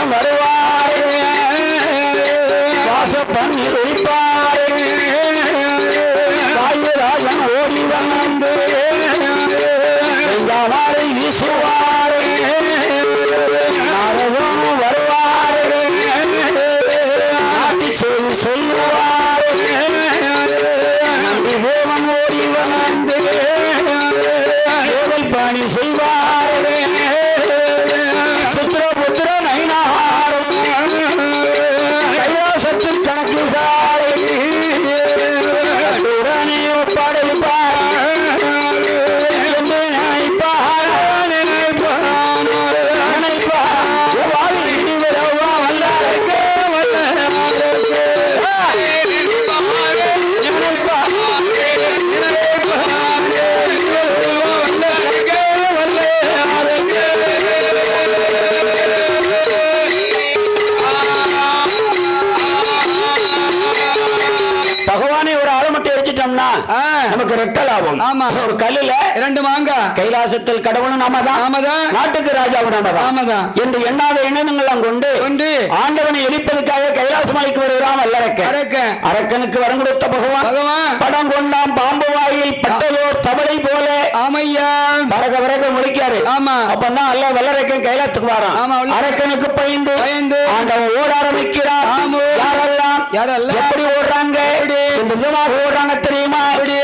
ராஜன் வருவாரே வாச பண்ணி ஒழிப்பாரே ராஜன் ஓடி வந்து வாழை வீசுவாரே நாரதம் வருவாரே நாட்டி செய்தி சொல்லுவாரே நம்பி தேவன் ஓடி வந்து தேவல் பாணி செய்வாரே சித்திரபுத்திர நைனாரும் கைலாசத்தில் கணக்கில்தாரே உடனே படைப்பார் நமக்கு ரெட்ட லாபம். ஆமா, ஒரு கல்லுல 2 மாங்காய். கைலாசத்தில் கடவுளும் நாமதான், நாட்டுக்கு ராஜாவும் நாமதான் என்று எண்ணாத எண்ணங்கள் கொண்டு ஆண்டவனை எரிப்பதற்காக கைலாச மலைக்கு வருகிறான் வல்லரக்கன். அரக்கனுக்கு வரம் கொடுத்த பகவான் படம் கொண்டாம் பாம்பு வாயில் பட்டதோர் தவளை போல ஆமையா வரக வரக முடிக்காரு. ஆமா, அப்பதான் அல்ல வல்லரக்கன் கைலாசத்துக்கு வரான். அரக்கனுக்கு பயந்து ஆண்டவன் ஓட ஆரம்பிக்கிறார். யாரெல்லாம் எப்படி ஓடுறாங்க, இந்த விதமாக ஓடுறாங்க தெரியுமா?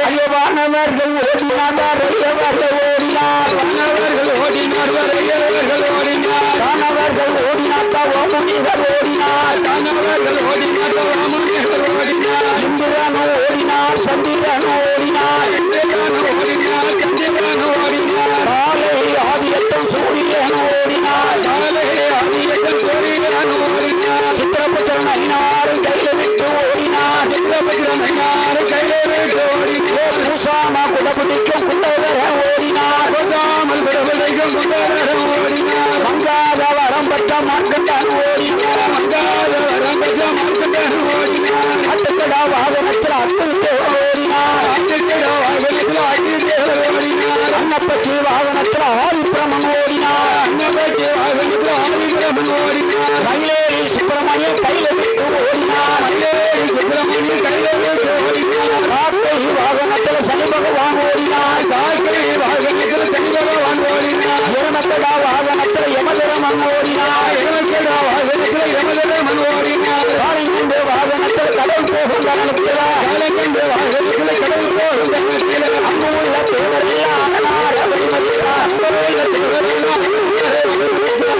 ஐயோ வானவர்கள் ஓடினார், ஐயவர்கள் ஓடினார், வானவர்கள் ஓடினார், ஐயவர்கள் ஓடினார், தானவர்கள் ஓடினார், ஓமுனிவர் ஓடினார், தானவர்கள் ஓடினார், ஓமுனிவர் ஓடினார், இந்திரன் ஓடினார், சந்திரன் ஓடினார், இந்திரன் ஓடினார், சந்திரன் ஓடினார், காலை ஆதியத்தம் சூரியன் ஓடினார், காலை ஆதியத்தம் சூரியன் ஓடினார், சித்திரபுத்திரன் ஐநாறு கையில விட்டு ஓடினார், சித்திரபுத்திரன் ஐநாறு கையில விட்டு ஓடினார், பூசாமா குடபிடிக்கும் குண்டவர ஓடினார், பூசாமல் குடபிடிக்கும் குண்டவர ஓடினார், மங்காத வரம் பெற்ற மான்கண்டான் ஓடினார், மங்காத வரம் பெற்ற மான்கண்டான் ஓடினார், அட்டுக்கடா வாகனத்தில் அட்டுவிட்டு ஓடினார், அட்டுக்கடா வாகனத்தில் அட்டுவிட்டு ஓடினார், அன்னப்பச்சி வாகனத்தில் ஆதிபிரமன் ஓடினார், அன்னப்பச்சி வாகனத்தில் ஆதிபிரமன் ஓடினார், மயிலேறி சுப்பிரமணிய கையில விட்டு ஓடினார், மயிலேறி சுப்பிரமணிய கையில விட்டு ஓடினார், காக்கை வாகனத்தில் சனி பகவான் ஓடினார், காக்கை வாகனத்தில் சனி பகவான் ஓடினார், எருமக்கடா வாகனத்தில் யமதரமன் ஓடினார், எருமக்கடா வாகனத்தில் யமதரமன் ஓடினார், காலைக்கண்டு வாகனத்தில் கடல் போகும் கணக்கிலார், காலைக்கண்டு வாகனத்தில் கடல் போகும் கணக்கிலார், அங்கு உள்ள தேவரெல்லாம்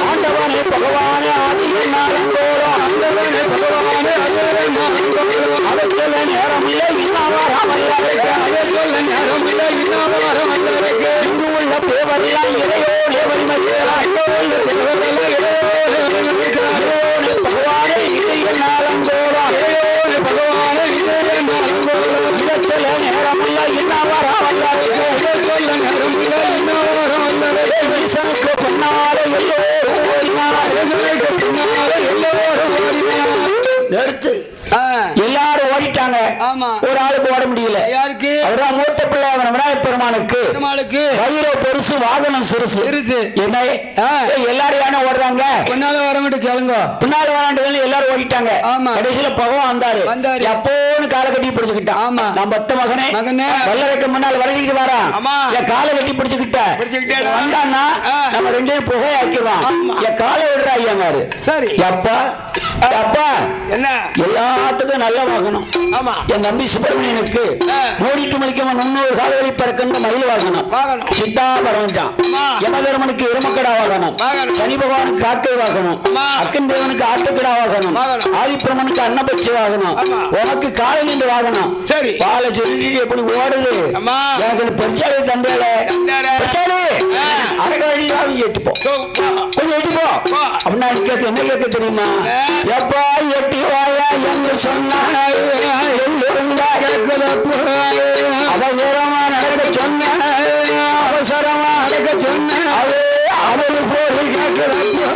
ஆண்டவனே பகவானே ஆதியனாலங்கோரோ, ஆண்டவனே பகவானே ஆதியனாலங்கோரோ, அதை சொல்ல நேரம் இல்லை இன்னவரம் அல்லருக்கு, அதை சொல்ல நேரம் இல்லை இன்னவரம் அல்லருக்கு, இங்கு உள்ள தேவரெல்லாம் இறையோடு வழிமறிக்கிறார், இங்கு உள்ள தேவரெல்லாம் இறையோடு வழிமறிக்கிறார், பகவானே இது என்னாலங்கோரோ, இறையோடு பகவானே இது என்னாலங்கோரோ, இதை சொல்ல நேரம் இல்லை இன்னவரம் அல்லருக்கு, இதை சொல்ல நேரம் இல்லை இன்னவரம் அல்லருக்கு, ஈசனுக்கு பின்னால எல்லோரும் ஓடினார், பின்னால எல்லோரும் ஓடினார். நிறுத்து, எல்லாரும் ஓடிட்டாங்க. ஆமா, ஒரு ஆளுக்கு ஓட முடியல. யாருக்கு? அவர்தான் மூத்த பிள்ளை விநாயகப் பெருமானுக்கு வயிறு பெருசு வாகனம் சிறுசு. என்ன எல்லாரும் யானை ஓடுறாங்க? பின்னால வரங்கிட்டு கேளுங்க, பின்னால வராண்டு எல்லாரும் ஓடிட்டாங்க. ஆமா, கடைசியில பகவான் வந்தாரு. எப்போன்னு காலை கட்டி பிடிச்சுக்கிட்டான். ஆமா, நான் பத்த மகனே வல்லரக்கு முன்னால் வரடிக்கிட்டு வரான். என் காலை கட்டி பிடிச்சுக்கிட்ட வந்தான்னா நம்ம 2 பேரும் புகை ஆக்கிடுவான். என் காலை விடுறா ஐயாரு. சரி அப்பா அப்பா என்ன எல்லாத்துக்கும் நல்ல வாகனம். ஆமா, என் தம்பி சுப்பிரமணியனுக்கு ஓடிட்டு மலிக்கமா 300 காலவரி பறக்கின்ற மயில் வாகனம். சித்தாபரம் யமதர்மனுக்கு எருமக்கடா வாகனம், சனி பகவானுக்கு காக்கை வாகனம், அக்கன் தேவனுக்கு ஆட்டுக்கடா வாகனம், ஆதிபிரமனுக்கு அன்னபட்சி வாகனம், உனக்கு காலை நின்று வாகனம். சரி பாலை சொல்லிட்டு எப்படி ஓடுது? எனக்கு பரிச்சாலை தந்தால அழக வழியாக எட்டுப்போ கொஞ்சம் எட்டுப்போ அப்படின்னா கேட்க என்ன கேட்க தெரியுமா? எப்பா எட்டி வாயா என்று சொன்னாங்க, அவசரமா நடக்க சொன்ன, அவசரமா நடக்க சொன்ன, அவரு போய் கேட்கிறப்போ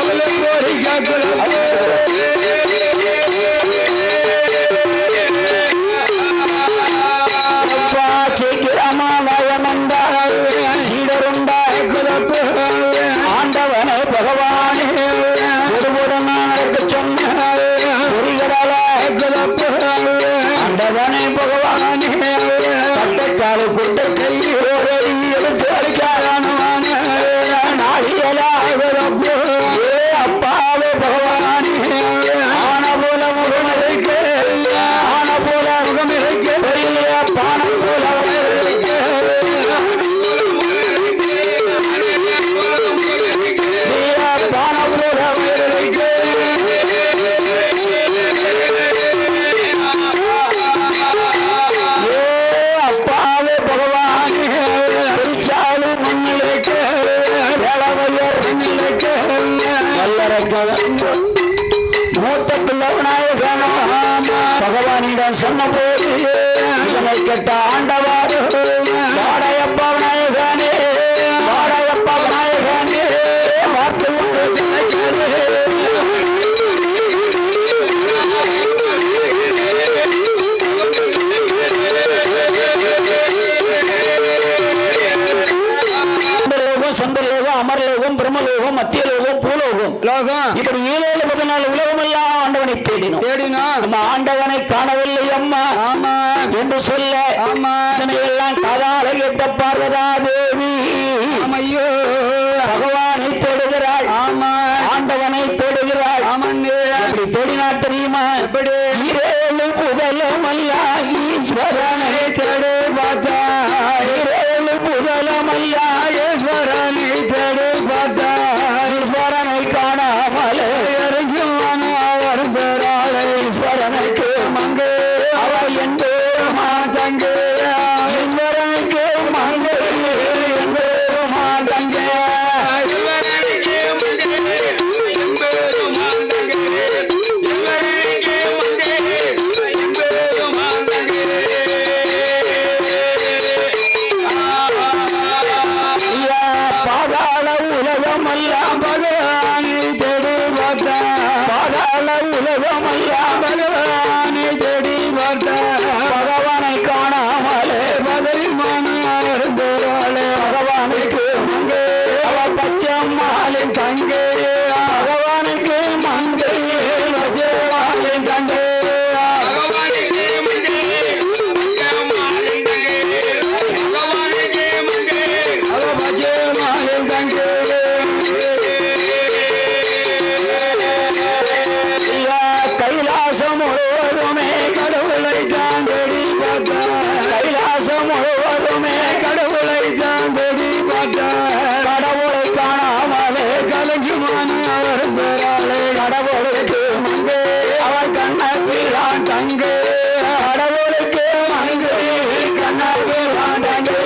அவளை போய் கேட்கிறப்போ சீக்கிரமா வயமந்தார் சொன்ன போது இதனை கேட்ட ஆண்டவாறு வாடையப்பா விநாயகனே வாடையப்பா விநாயகனே வார்த்தை உண்டு சொந்தலோகம் அமர்லோகம் பிரம்மலோகம் மத்தியலோகம் பூலோகம் லோகம் இப்படி 714 உலகம் எல்லாம் ஆண்டவனை தேடினோம் நம்ம ஆண்டவனை காணவில்லை அம்மா ஆமா என்று சொல்ல ஆமா எல்லாம் காதால கேட்ட பார்வதா தேவி ஐயோ பகவானை தேடுகிறாள் ஆமா ஆண்டவனை தேடுகிறாள் அப்படி தேடினா தெரியுமா எப்படி 7 புதலும் ஐயா ஈஸ்வரனை தேடு பார்த்தா 7 புதலும் ஐயா ஈஸ்வரனை தேடு பார்த்தா ஈஸ்வரனை காணாமலே இறங்குவானோ வருகிறாளே ஈஸ்வரனுக்கு மங்கு அவள் என்று மாதங்கு ஈஸ்வரனுக்கு மங்கு என்று மாதங்கு பகவானை காணாமலே பகவானுக்கு மங்கு அவள் பச்சம்மாளின் தங்கு பகவானுக்கு மங்கு பச்சம்மாளின் தங்கு கைலாசம் முழுவதுமே கடவுளை தாண்டி பார்த்தா கைலாசம் முழுவதுமே கடவுளை தாண்டி பார்த்தா கடவுளை காணாமலே கலங்குமான வருகிறாளே கடவுளுக்கு மங்கு அவள் கண்ணப்பிரான் தங்கு கடவுளுக்கு மங்கு கண்ணப்பிரான் தங்கு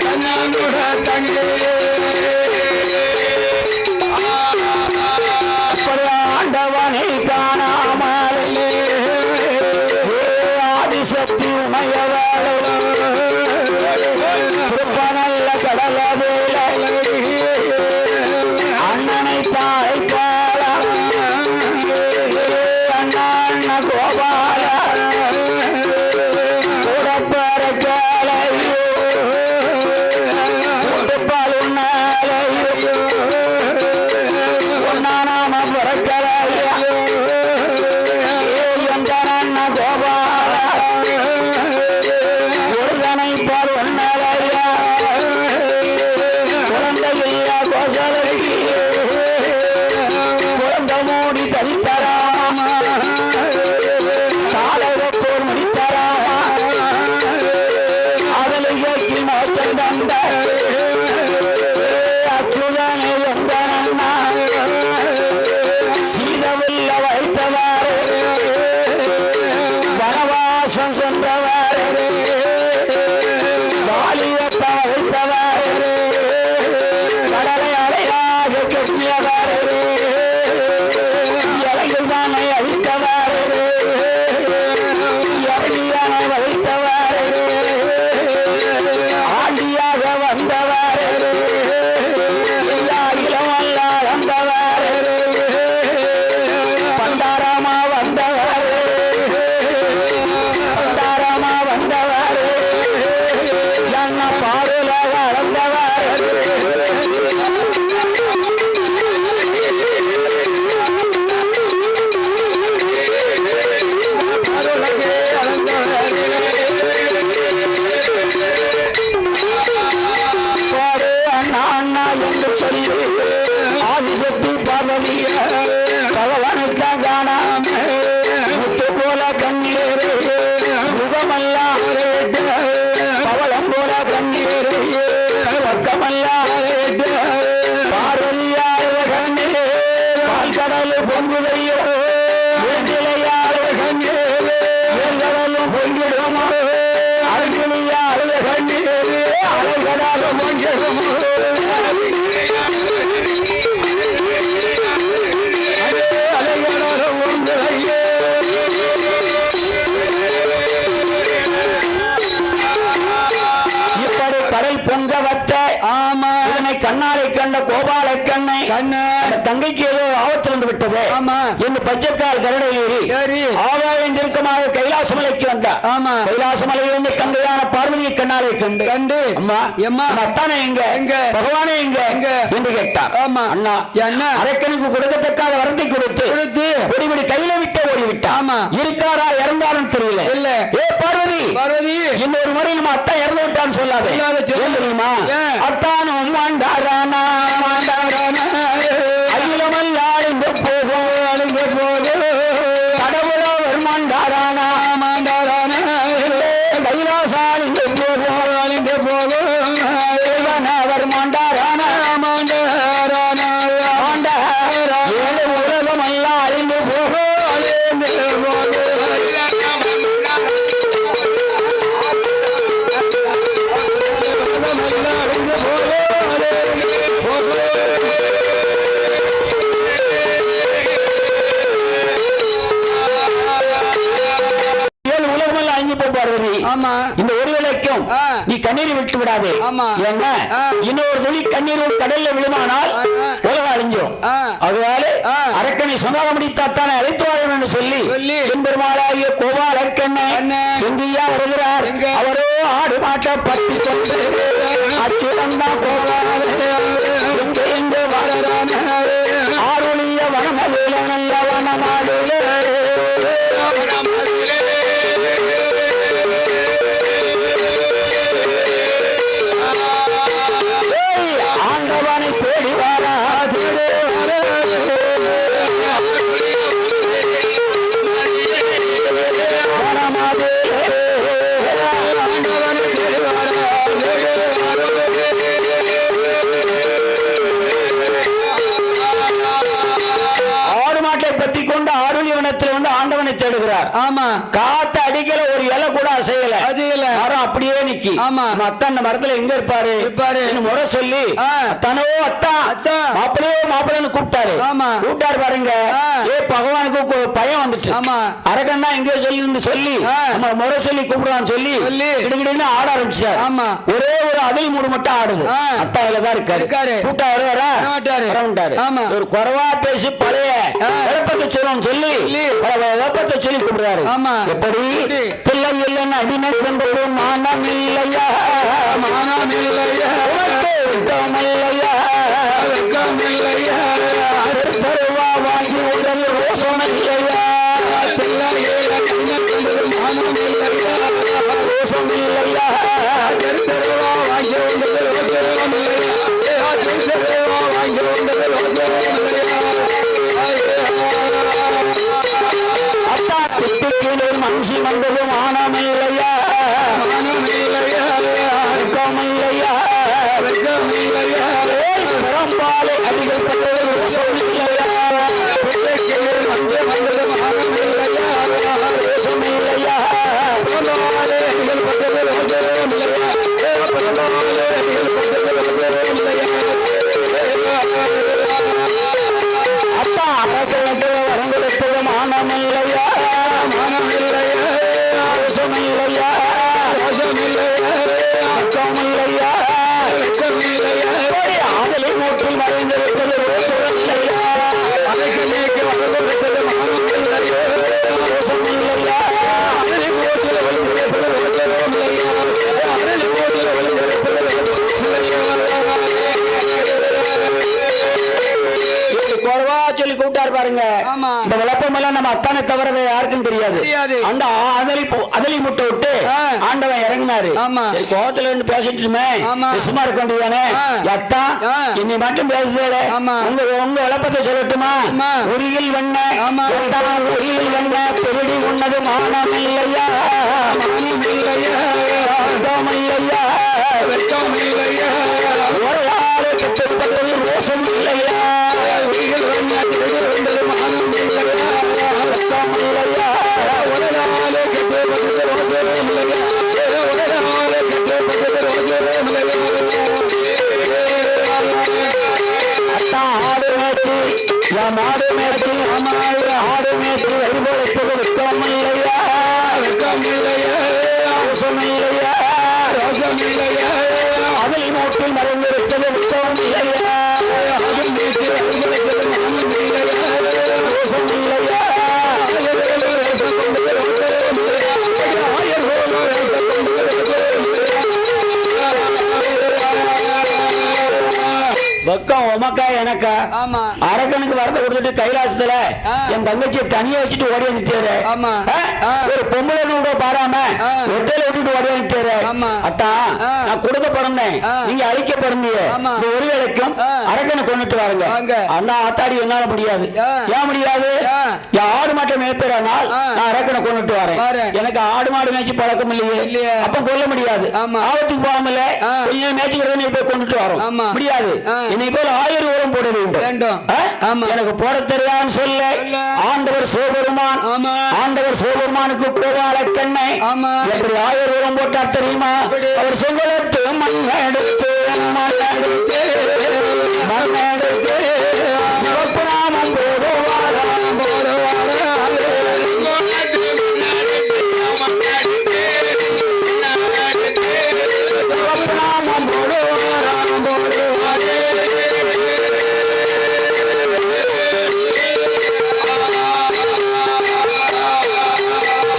கண்ணாங்குட தங்கு ஆண்டவனை காணாமலே ஆதிசக்தி உமையவாளே நல்ல கடல அண்ணனை தாய்ப்பாள அண்ண கோபால உடப்பற காலையோ உடுப்பால் உன்னாலையோ நாம பிறக்கலையா எந்த அண்ண கோபால ஒருதனை பால் ஒன்னலையா குழந்தையா கோசலைக்கு குழந்தை மூடி தரித்தராமா காலையப்போர் முடித்தராமா அதில் இயக்கி மோச்சம் தந்த அச்சுதனை எந்த நன்னா சீதவில்ல வைத்தவாறு வனவாசம் சென்றவாறு வாலியப்ப வைத்தவாறு கடலை அலையாக கெட்டியவாறு இலையில் தானே அழித்தவாறு இறங்கியானை வைத்தவாறு ஆண்டியாக வந்தவாறு இளமல்ல வந்தவாறு பண்டாரமா வந்தவாறு பண்டாரமா வந்தவாறு என்ன பாருல வளர்ந்தவாறு அண்ணா அண்ணா என்று சொல்லி ஆதிசக்தி பார்வதிய பகவானுக்காக காணாம முத்து போல கண்ணீர் முகமல்லாம் பவளம் போல கண்ணீர் பக்கமல்லாம் பார்வதியார் கண்ணீர் பால் கடல் பொங்குதையோ வீட்டிலையார் கண்ணீர் கடலும் பொங்கிடுமோ அழகியார் கண்ணீர் அலைகடாலும் பொங்கிடுமோ தங்கைக்கு ஏதோ ஆபத்து வந்து விட்டது என்று பச்சைக்கால் கருடை ஏறி ஆகாயம் நெருக்கமாக கைலாசமலைக்கு வந்தார். கைலாசமலையிலிருந்து தங்கையான பார்வதியை கண்ணாலே கண்டு அம்மா அத்தானே எங்க பகவானே எங்க என்று கேட்டார். அண்ணா அரக்கனுக்கு கொடுக்கத்தக்காத வரத்தை கொடுத்து ஒடிபடி கையில விட்டு ஓடிவிட்டார். இருக்காரா இறந்தாலும் தெரியல. ஏ பார்வதி இன்னொரு முறை நம்ம அத்தா இறந்து விட்டான்னு சொல்லாது தெரியுமா? அத்தானும் மாண்டாரானா அகிலமல் ஆளுங்க போகும் கடவுளவர் மாண்டாரானா கைலாசாலிங்க போகும் அவர் மாண்டாரானா ஏழு உலகம் அல்ல அழிந்து போகும். இந்த ஒரு வேளைக்கும் நீ கண்ணீரை விட்டு விடாதே. என்ன இன்னொரு துளி கண்ணீர் கடல்ல விழுமானால் உலகம் அழிஞ்சிடும். அதனால அரக்கனை சொன்னாக முடித்தாத்தானே அழைத்து வாழ என்று சொல்லி பெருமாளாகிய கோபாலக்கண்ணன் எங்கேயா வருகிறார். அவரோ ஆடு மாட்ட பற்றி கொண்டு அச்சுடன் தான் போகிறார். எங்க வளரான ஆருளிய வனமதில நல்ல வனமாடிலே ஆண்டவனை தேடி வாராது தேடுகிறார். காத்து அடிக்கல ஒரு இலை கூட அசையல. மரம் அப்படியே நிக்கி. அத்தா மரத்துல எங்க இருப்பாரு முறை சொல்லி தனோ அத்தா மாப்பிள்ளைன்னு கூப்பிட்டாரு. பாருங்க. ஏ பகவானுக்கு பயம் வந்துட்டு அரகன்னா எங்க சொல்லி முறை சொல்லி கூப்பிடுவான்னு சொல்லி கிடுகிடுன்னு ஆட ஆரம்பிச்சார். ஒரே ஒரு அதில் மூடு மட்டும் ஆடுது. அத்தா தான் இருக்காரு. கூட்டா வரமாட்டாரு. ஒரு குறைவா பேசி பழைய விளப்பத்தை சொல்லுவோம் சொல்லி விளப்பத்தை சொல்லி கூப்பிடுறாரு. எப்படி பிள்ளை இல்லைன்னு அடிமை சென்றது மானம் இல்லையா தருவா வாங்கி உடல் ரோசம் இல்லையா ரோசம் இல்லையா தருவா வாங்கி அத்தா திட்டுக்கீழே மனுஷி வந்தது மானம் இல்லையா பெரும்பாலை அடிகள் பட்டது ரோசம் இல்லையா ரோசம் இல்லையா அத்தா அரக்கனுக்கு வரம் கொடுத்தது மானம் இல்லையா ரோசம் இல்லையா வெக்கம் இல்லையா ஆதலை மூட்டில் மறைந்திருப்பது ரோசம் இல்லையா ரோசம் இல்லையா சொல்லி கூப்பிட்டாரு பாருங்க. இந்த விளப்பம் எல்லாம் நம்ம அத்தானை தவிர யாருக்கும் தெரியாது. அந்த அதலி முட்டை விட்டு ஆண்டவன் இறங்கினாரு. கோவத்துல இருந்து பேசிட்டு சும்மா இருக்க வேண்டியதானே. அத்தா இன்னை மட்டும் பேசுதே உங்க விளப்பத்தை சொல்லட்டுமா? உரியில் வண்ண உரியில் வண்ண திருடி உன்னது மானம் இல்லையா வெட்கம் இல்லையா ஒரு ஆளு கெட்டிருப்பதில் ரோசம் இல்லையா மாடு மேற்கு ஆடு மேற்கு வழிபடுத்தது வெட்கம் இல்லையா ரோசம் இல்லையா அதில் மூட்டில் மறைந்திருப்பது வெட்கம் இல்லையா ஆமா. அரக்கனுக்கு வரத கொடுத்துட்டு கைலாசத்துல என் தங்கச்சியை தனியா வச்சுட்டு ஓடி வந்துட்டாரு. ஆமா. ஒரு பொம்பளை கூட பாராம ஒத்தையில விட்டுட்டு ஓடி வந்துட்டாரு. ஆமா. அத்தா நான் கொடுக்க பிறந்தேன், நீங்க அழிக்க பிறந்தீங்க. இந்த ஒரு வேளைக்கும் அரக்கனை கொண்டுட்டு வாருங்க. அண்ணா ஆத்தாடி என்னால முடியாது. ஏன் முடியாது? என் ஆடு மாட்டை மேய்ப்பேனால் நான் அரக்கனை கொண்டுட்டு வரேன். எனக்கு ஆடு மாடு மேய்ச்சி பழக்கம் இல்லையே, அப்ப கொல்ல முடியாது. ஆபத்துக்கு போகாமல கொஞ்சம் மேய்ச்சிக்கிறவனை போய் கொண்டுட்டு வரோம் முடியாது. என்னை போல 1000 உரம் போட வேண்டும். எனக்கு போட தெரியான்னு சொல்ல ஆண்டவர் சிவபெருமான், ஆண்டவர் சிவபெருமானுக்கு கோபால கண்ணை எப்படி 1000 உரம் போட்டார் தெரியுமா? அவர் சொல்லட்டு மண்ணெடுத்து மண்ணெடுத்து மண்ணெடுத்து சிவபுராமம் போடுவாராம் போடுவாராம் சிவபுராமம் போடுவாராம் போடுவாரே.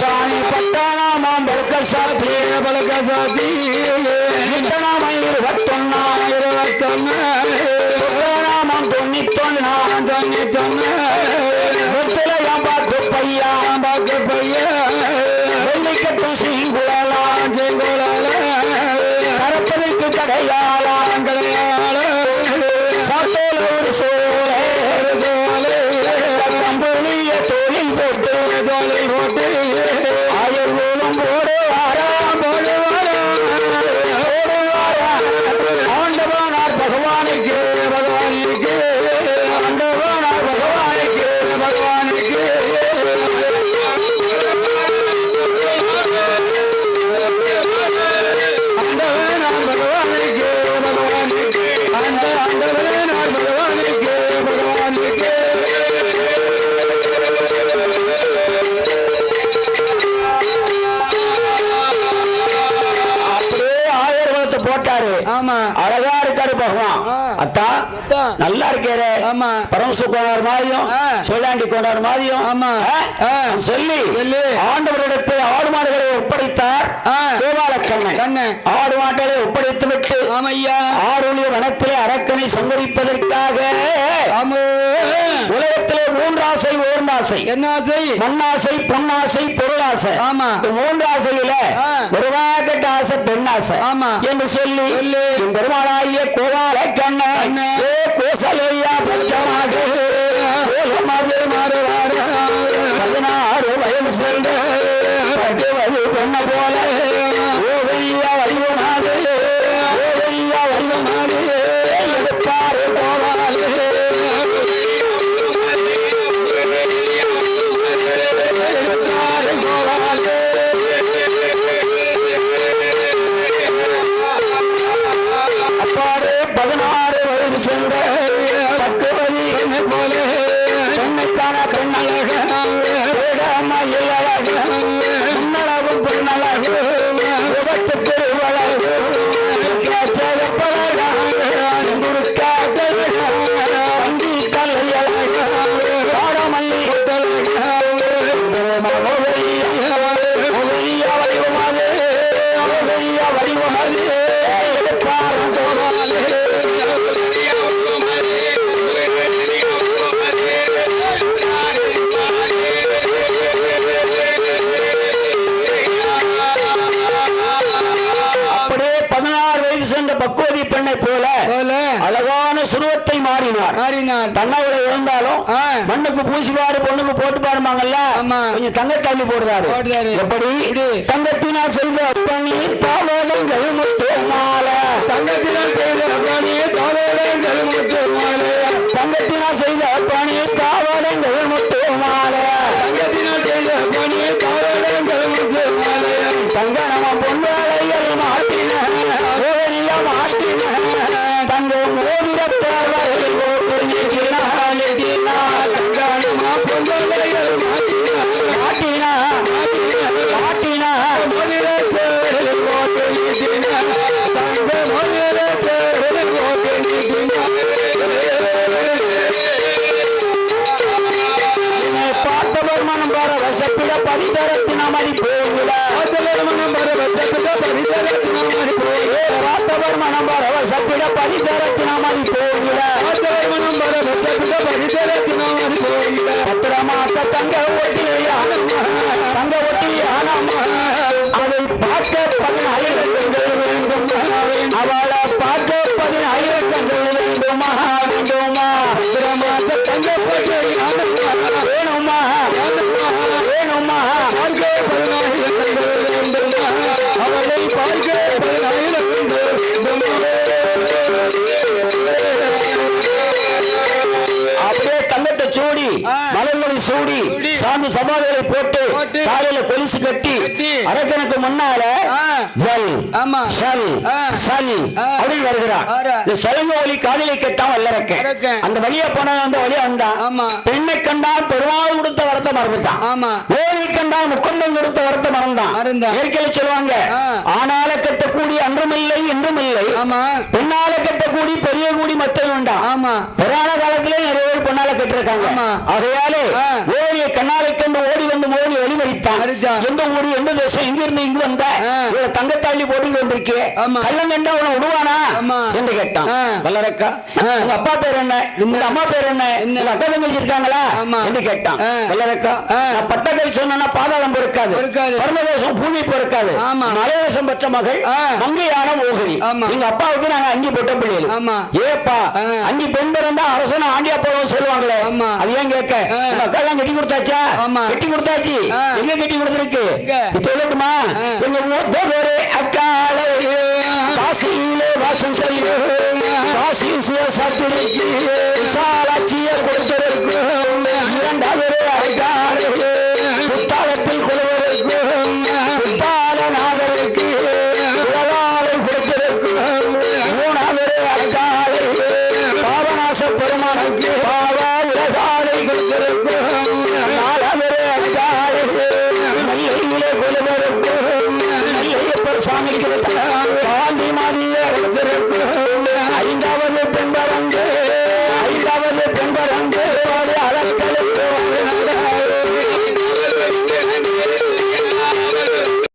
சாமி பட்டானாமாம் பல்க சாதி பல்க சாதி நாம 21 நாமம் 91 பாக்கு பையா பாக்கு பையா வெள்ளிக்கட்டும் சீங்குழலா செங்குழல கரப்பதைக்கு கடையாளாம் கடையாள சாத்தோல ஒரு சோலை கம்பளிய தோளில் போட்டு தோளில் போட்டு 1000 ஊரும் போடு வாராம் போடு ஆண்டவனார் பகவானுக்கு பகவானுக்கு ஆண்டவனார் பகவானுக்கு பகவானுக்கு ஆண்டவனார் பகவானுக்கு பகவானுக்கு ஆண்டவனார் பகவானுக்கு பகவானுக்கு போட்டாரு. ஆமா, அழகா இருக்காரு பகவான். அத்தா நல்லா இருக்காரு. ஆமா, பரமசுக்கோனார் மாதிரியும் சொல்லாண்டி கொண்டார் மாதிரியும் சொல்லி ஆண்டவரிடத்து ஆடு மாடுகளை ஒப்படைத்தார் கோபாலக்கண்ணன். ஆடு மாடுகளை ஒப்படைத்து விட்டு ஆடுடைய வனத்திலே அரக்கனை சங்கரிப்பதற்காக உலகத்திலே 3 ஆசை, 1 ஆசை. என்ன ஆசை? மண்ணாசை, பொன்னாசை, பொருளாசை. ஆமா, 3 ஆசையில ஒருவாகட்ட ஆசை பெண்ணாசை என்று சொல்லி பெருமாளாகிய கோபால கண்ணன் கோசலையா பச்சமாக 16 வயது சென்ற பெண்ண போல ஓவையா வடிவமாக ஓவையா வடிவமாக எடுப்பாரு கோபாலே அப்பாடு 16 வயது சென்ற பக்குவதி போல பெண்ணுக்கான பெண்ணழக முன்னழகும் பெண்ணழகு விபத்து திருவழகு பாடமல்லி வடிவமாது பக்குவதி பெண்ணை போல அழகான சுருவத்தை மாறினார். தன்னோட இருந்தாலும் மண்ணுக்கு பூசிப்பாரு பொண்ணுக்கு போட்டு பாருமாங்கல்ல, கொஞ்சம் தங்க தள்ளி போடுறாரு. எப்படி? தங்கத்தினால் செய்த பணி தாவரங்கள் முத்து மாலை, தங்கத்தினால் செய்த பணி தாவரங்கள் முத்து மாலை, தங்கத்தினால் செய்த பணி தாவரங்கள் முத்து மாலை, தங்கத்தினால் செய்த பணி தாவரங்கள் முத்து மாலை, தங்க நம்ம பொன்னாளைகள் மாட்டின மாட்டின தங்க மோதிரத்தவரை ஓட்டு நீக்கினால் தங்கமா பொன்னாளைகள் மாட்டின மாட்டின மாட்டின மோதிரத்தவரை ஓட்டு நீக்கின தங்க மோதிரத்தவரை ஓட்டு நீக்கின பார்த்தவர் மனம் பார வசப்பிட பதிதரத்தினமதி போகிட மனம் பார வசப்பிட பதிதரத்தினமதி போகிட ராத்தவர் மனம் பார வசப்பிட பதிதரத்தினமதி போகிட மனம் பார வசப்பிட பதிதரத்தினமதி போகிட பத்திரமாத்த தங்க ஒட்டியானம்மா அதை பார்க்க 10,000 கண்கள் வேண்டும் அவளை பார்க்க 10,000 கண்கள் வேண்டுமா வேண்டுமா பத்திரமாத்த தங்க ஒட்டியானம்மா வேணுமா வேணுமா பார்க்க 10,000 கண்கள் வேண்டுமா அவளை பார்க்க 10,000 கண்கள் அப்படியே தங்கத்தை சூடி மலர்களை சூடி சாந்து சமாதிகளை போட்டு காலையில கொலுசு கட்டி அரக்கனுக்கு முன்னால ஜல் ஷல் சல் அப்படின்னு வருகிறார். இந்த சலங்க ஒலி காதலை கேட்டான் வல்லரக்க. அந்த வழியா போன அந்த வழியா வந்தான். பெண்ணை கண்டால் பெருமாள் கொடுத்த வரத்தை மறந்துட்டான். ஓலை கண்டால் முக்கொண்டம் கொடுத்த வரத்தை மறந்தான். இயற்கையில சொல்லுவாங்க ஆனால கட்டக்கூடிய அன்றுமில்லை என்றும் இல்லை பெண்ணால கட்டக்கூடிய பெரிய கூடி மத்தம் வேண்டாம். புராண காலத்திலே நிறைய பேர் பொண்ணால கட்டிருக்காங்க. ஆகையாலே ஓடியை கண்ணாலை கண்டு ஓடி வந்து மோடி வழிமறித்தான். எந்த ஊரு எந்த தேசம் இங்க இருந்து இங்கு வந்த தங்கத்தாளி போட்டு வந்திருக்கே கள்ளம் கண்டா உன விடுவானா என்று கேட்டான். வல்லரக்கா உங்க அப்பா பேர் என்ன உங்க அம்மா பேர் என்ன உங்க அக்கா தங்கச்சி இருக்காங்களா என்று கேட்டான். வல்லரக்கா பட்டக்கை சொன்னா பாதாளம் பொறுக்காது பரமதேசம் பூமி பொறுக்காது மலையதேசம் பெற்ற மகள் மங்கையான மோகினி எங்க அப்பாவுக்கு நாங்க அங்கி போட்ட பிள்ளைகள் ஏப்பா அங்கி பெண் பிறந்தா அரசன ஆண்டியா போறோம் சொல்லுவாங்களே அது ஏன் கேட்க உங்க அக்கா எல்லாம் கட்டி கொடுத்தாச்சா கட்டி கொடுத்தாச்சு எங்க கட்டி கொடுத்துருக்கு சொல்லட்டுமா எங்க பேரு அக்கால காசியிலே வாசம் செய்ய காசி சிவசாத்திரிக்கு விசாலாட்சியை கொடுத்திருக்கு இரண்டாவது அக்காலே புத்தாலத்தில் கொள்வதற்கு புத்தாலநாதருக்கு உலகாலை கொடுத்திருக்கு மூணாவது அக்காலே பாவநாச பெருமானுக்கு பாவா உலகாலை கொடுத்திருக்கு நாலாவது அக்காலே மல்லையிலே கொள்வதற்கு மல்லையப்பர் சாமிக்கு காந்தி மாதிரியே கொடுத்திருக்கு ஐந்தாவது பெண்பரம்